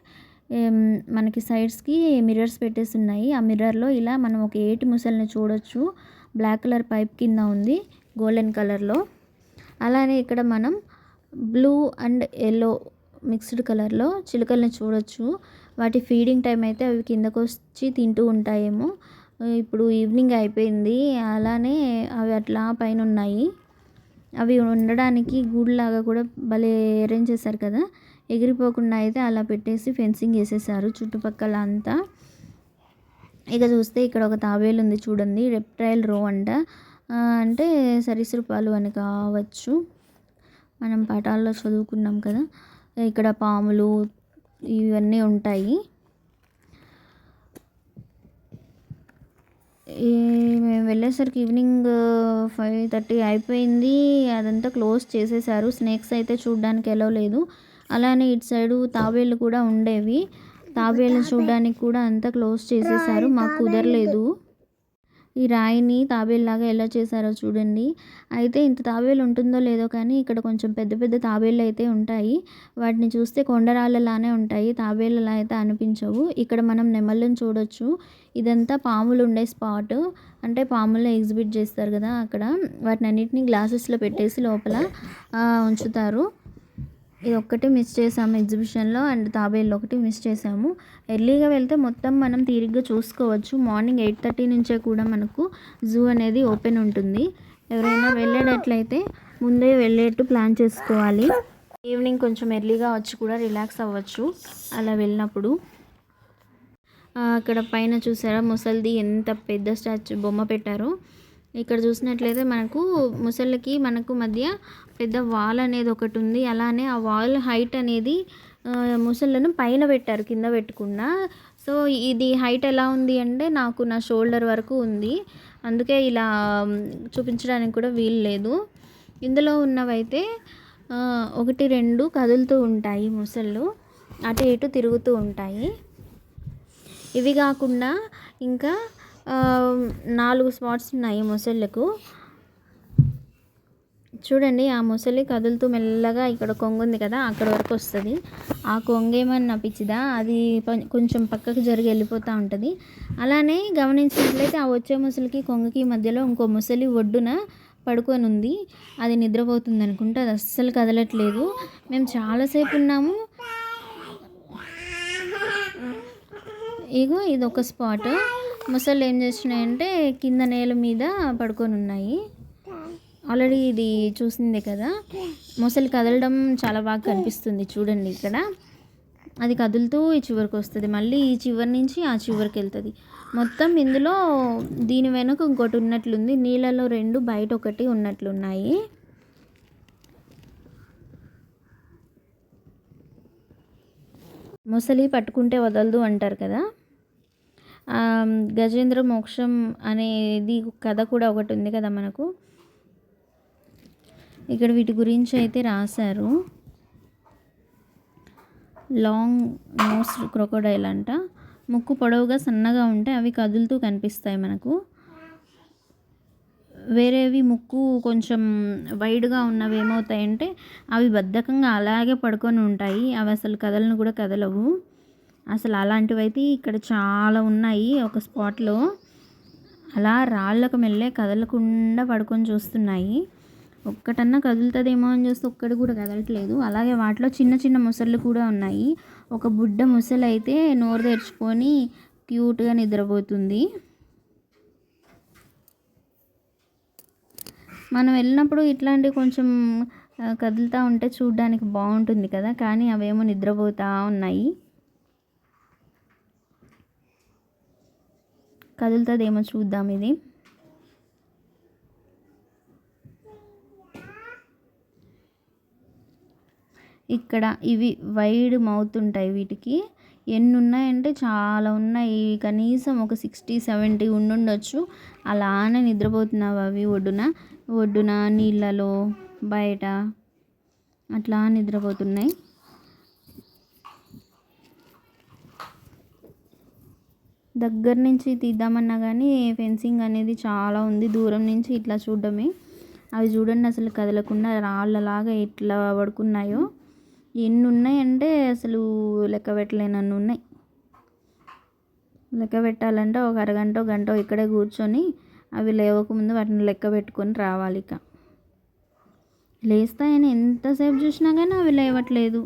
మనకి సైడ్స్కి మిర్రర్స్ పెట్టేసి ఉన్నాయి. ఆ మిర్రర్లో ఇలా మనం ఒక ఏటి ముసలిని చూడొచ్చు. బ్లాక్ కలర్ పైప్ కింద ఉంది, గోల్డెన్ కలర్లో. అలానే ఇక్కడ మనం బ్లూ అండ్ ఎల్లో మిక్స్డ్ కలర్లో చిలుకల్ని చూడొచ్చు. వాటి ఫీడింగ్ టైం అయితే అవి కిందకు వచ్చి తింటూ ఉంటాయేమో. ఇప్పుడు ఈవినింగ్ అయిపోయింది, అలానే అవి అట్లా పైన ఉన్నాయి. అవి ఉండడానికి గూడులాగా కూడా భలే అరేంజ్ చేశారు కదా. ఎగిరిపోకుండా అయితే అలా పెట్టేసి ఫెన్సింగ్ వేసేసారు చుట్టుపక్కల అంతా. ఇక చూస్తే ఇక్కడ ఒక తాబేలు ఉంది చూడండి, రెప్టైల్ రో అంట, అంటే సరీసృపాలు అని కావచ్చు. మనం పాఠాల్లో చదువుకున్నాం కదా. ఇక్కడ పాములు ఇవన్నీ ఉంటాయి. మేము వెళ్ళేసరికి ఈవినింగ్ 5:30 అయిపోయింది. అదంతా క్లోజ్ చేసేసారు. స్నేక్స్ అయితే చూడడానికి ఎలా లేదు. అలానే ఇటు సైడు తాబేళ్ళు కూడా ఉండేవి. తాబేళ్ళు చూడడానికి కూడా అంతా క్లోజ్ చేసేసారు, మాకు కుదరలేదు. ఈ రాయిని తాబేలులాగా ఎలా చేశారో చూడండి. అయితే ఇంత తాబేలు ఉంటుందో లేదో కానీ ఇక్కడ కొంచెం పెద్ద పెద్ద తాబేళ్ళు అయితే ఉంటాయి. వాటిని చూస్తే కొండరాళ్ళలానే ఉంటాయి, తాబేళ్ళలా అయితే అనిపించవు. ఇక్కడ మనం నెమళ్ళని చూడొచ్చు. ఇదంతా పాములు ఉండే స్పాట్, అంటే పాములను ఎగ్జిబిట్ చేస్తారు కదా అక్కడ. వాటిని అన్నిటిని గ్లాసెస్లో పెట్టేసి లోపల ఉంచుతారు. ఇది ఒక్కటి మిస్ చేసాము ఎగ్జిబిషన్లో, అండ్ తాబేళ్ళు ఒకటి మిస్ చేసాము. ఎర్లీగా వెళ్తే మొత్తం మనం తీరిగ్గా చూసుకోవచ్చు. మార్నింగ్ 8:30 నుంచే కూడా మనకు జూ అనేది ఓపెన్ ఉంటుంది. ఎవరైనా వెళ్ళేటట్లయితే ముందే వెళ్ళేట్టు ప్లాన్ చేసుకోవాలి. ఈవినింగ్ కొంచెం ఎర్లీగా వచ్చి కూడా రిలాక్స్ అవ్వచ్చు అలా వెళ్ళినప్పుడు. అక్కడ పైన చూసారా ముసలిది ఎంత పెద్ద స్టాచ్యూ బొమ్మ పెట్టారో. ఇక్కడ చూసినట్లయితే మనకు ముసళ్ళకి మనకు మధ్య పెద్ద వాల్ అనేది ఒకటి ఉంది. అలానే ఆ వాల్ హైట్ అనేది ముసళ్ళను పైన పెట్టారు, కింద పెట్టకుండా. సో ఇది హైట్ ఎలా ఉంది అంటే నాకు నా షోల్డర్ వరకు ఉంది, అందుకే ఇలా చూపించడానికి కూడా వీలు లేదు. ఇందులో ఉన్నవైతే 1-2 కదులుతూ ఉంటాయి ముసళ్ళు, అటు ఇటు తిరుగుతూ ఉంటాయి. ఇవి కాకుండా ఇంకా 4 స్పాట్స్ ఉన్నాయి ముసళ్ళకు. చూడండి ఆ ముసలి కదులుతూ మెల్లగా ఇక్కడ కొంగు ఉంది కదా అక్కడ వరకు వస్తుంది. ఆ కొంగు ఏమన్నా పిచ్చిదా, అది కొంచెం పక్కకు జరిగి వెళ్ళిపోతూ ఉంటుంది. అలానే గమనించినట్లయితే ఆ వచ్చే ముసలికి కొంగుకి మధ్యలో ఇంకో ముసలి ఒడ్డున పడుకొని ఉంది. అది నిద్రపోతుంది అనుకుంటే అది అస్సలు కదలట్లేదు. మేము చాలాసేపు ఉన్నాము. ఇగో ఇది ఒక స్పాట్. ముసళ్ళు ఏం చేస్తున్నాయంటే కింద నేల మీద పడుకొని ఉన్నాయి. ఆల్రెడీ ఇది చూసిందే కదా. ముసలి కదలడం చాలా బాగా కనిపిస్తుంది చూడండి. ఇక్కడ అది కదులుతూ ఈ చివరికి వస్తుంది, మళ్ళీ ఈ చివరి నుంచి ఆ చివరికి వెళ్తుంది. మొత్తం ఇందులో దీని వెనుక ఇంకోటి ఉన్నట్లుంది. నీళ్ళలో 2 బయట ఒకటి ఉన్నట్లున్నాయి. ముసలి పట్టుకుంటే వదలదు అంటారు కదా. గజేంద్ర మోక్షం అనేది కథ కూడా ఒకటి ఉంది కదా మనకు. ఇక్కడ వీటి గురించి అయితే రాశారు. లాంగ్ నోస్ క్రొకోడైల్ అంట. ముక్కు పొడవుగా సన్నగా ఉంటే అవి కదులుతూ కనిపిస్తాయి మనకు. వేరేవి ముక్కు కొంచెం వైడ్గా ఉన్నవి ఏమవుతాయంటే అవి బద్ధకంగా అలాగే పడుకొని ఉంటాయి. అవి అసలు కదలను కూడా కదలవు. అసలు అలాంటివి అయితే ఇక్కడ చాలా ఉన్నాయి ఒక స్పాట్లో. అలా రాళ్ళకు మెల్లే కదలకుండా పడుకొని చూస్తున్నాయి. ఒక్కటన్నా కదులుతుందేమో అని చూస్తే ఒక్కటి కూడా కదలట్లేదు. అలాగే వాటిలో చిన్న చిన్న ముసళ్ళు కూడా ఉన్నాయి. ఒక బుడ్డ ముసలి అయితే నోరు తెరుచుకొని క్యూట్గా నిద్రపోతుంది. మనం వెళ్ళినప్పుడు ఇట్లాంటివి కొంచెం కదులుతూ ఉంటే చూడడానికి బాగుంటుంది కదా, కానీ అవేమో నిద్రపోతూ ఉన్నాయి. కదులుతుందేమో చూద్దాం. ఇది ఇక్కడ ఇవి వైడ్ మౌత్ ఉంటాయి. వీటికి ఎన్ని ఉన్నాయంటే చాలా ఉన్నాయి. కనీసం ఒక 60-70 ఉండుండొచ్చు. అలానే నిద్రపోతున్నావు అవి ఒడ్డున నీళ్ళలో బయట అట్లా నిద్రపోతున్నాయి. దగ్గర నుంచి తీద్దామన్నా కానీ ఫెన్సింగ్ అనేది చాలా ఉంది. దూరం నుంచి ఇట్లా చూడడమే. అవి చూడండి అసలు కదలకుండా రాళ్ళలాగా ఎట్లా పడుకున్నాయో. ఎన్ని ఉన్నాయంటే అసలు లెక్క పెట్టలేనన్ని ఉన్నాయి. లెక్క పెట్టాలంటే ఒక అరగంట గంట ఇక్కడే కూర్చొని అవి లేవకముందు వాటిని లెక్క పెట్టుకొని రావాలి. ఇక లేస్తాయని ఎంతసేపు చూసినా కానీ అవి లేవట్లేదు.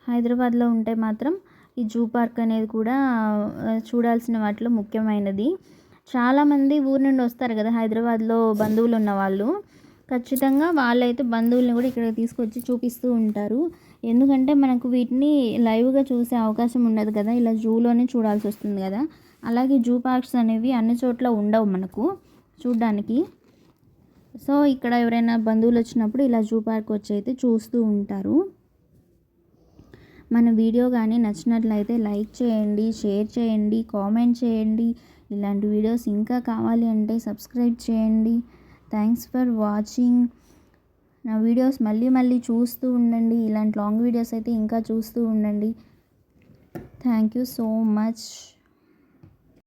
హైదరాబాద్లో ఉంటే మాత్రం ఈ జూ పార్క్ అనేది కూడా చూడాల్సిన వాటిలో ముఖ్యమైనది. చాలామంది ఊరు నుండి వస్తారు కదా హైదరాబాద్లో బంధువులు ఉన్న వాళ్ళు. ఖచ్చితంగా వాళ్ళైతే బంధువుల్ని కూడా ఇక్కడికి తీసుకొచ్చి చూపిస్తూ ఉంటారు. ఎందుకంటే మనకు వీటిని లైవ్గా చూసే అవకాశం ఉండదు కదా, ఇలా జూలోనే చూడాల్సి వస్తుంది కదా. అలాగే జూ పార్క్స్ అనేవి అన్ని చోట్ల ఉండవు మనకు చూడ్డానికి. సో ఇక్కడ ఎవరైనా బంధువులు వచ్చినప్పుడు ఇలా జూ పార్క్ వచ్చి అయితే చూస్తూ ఉంటారు. మన వీడియో కానీ నచ్చినట్లయితే లైక్ చేయండి, షేర్ చేయండి, కామెంట్ చేయండి. ఇలాంటి వీడియోస్ ఇంకా కావాలి అంటే సబ్స్క్రైబ్ చేయండి. Thanks for watching. నా వీడియోస్ మళ్ళీ చూస్తూ ఉండండి. ఇలాంటి లాంగ్ వీడియోస్ అయితే ఇంకా చూస్తూ ఉండండి. Thank you so much.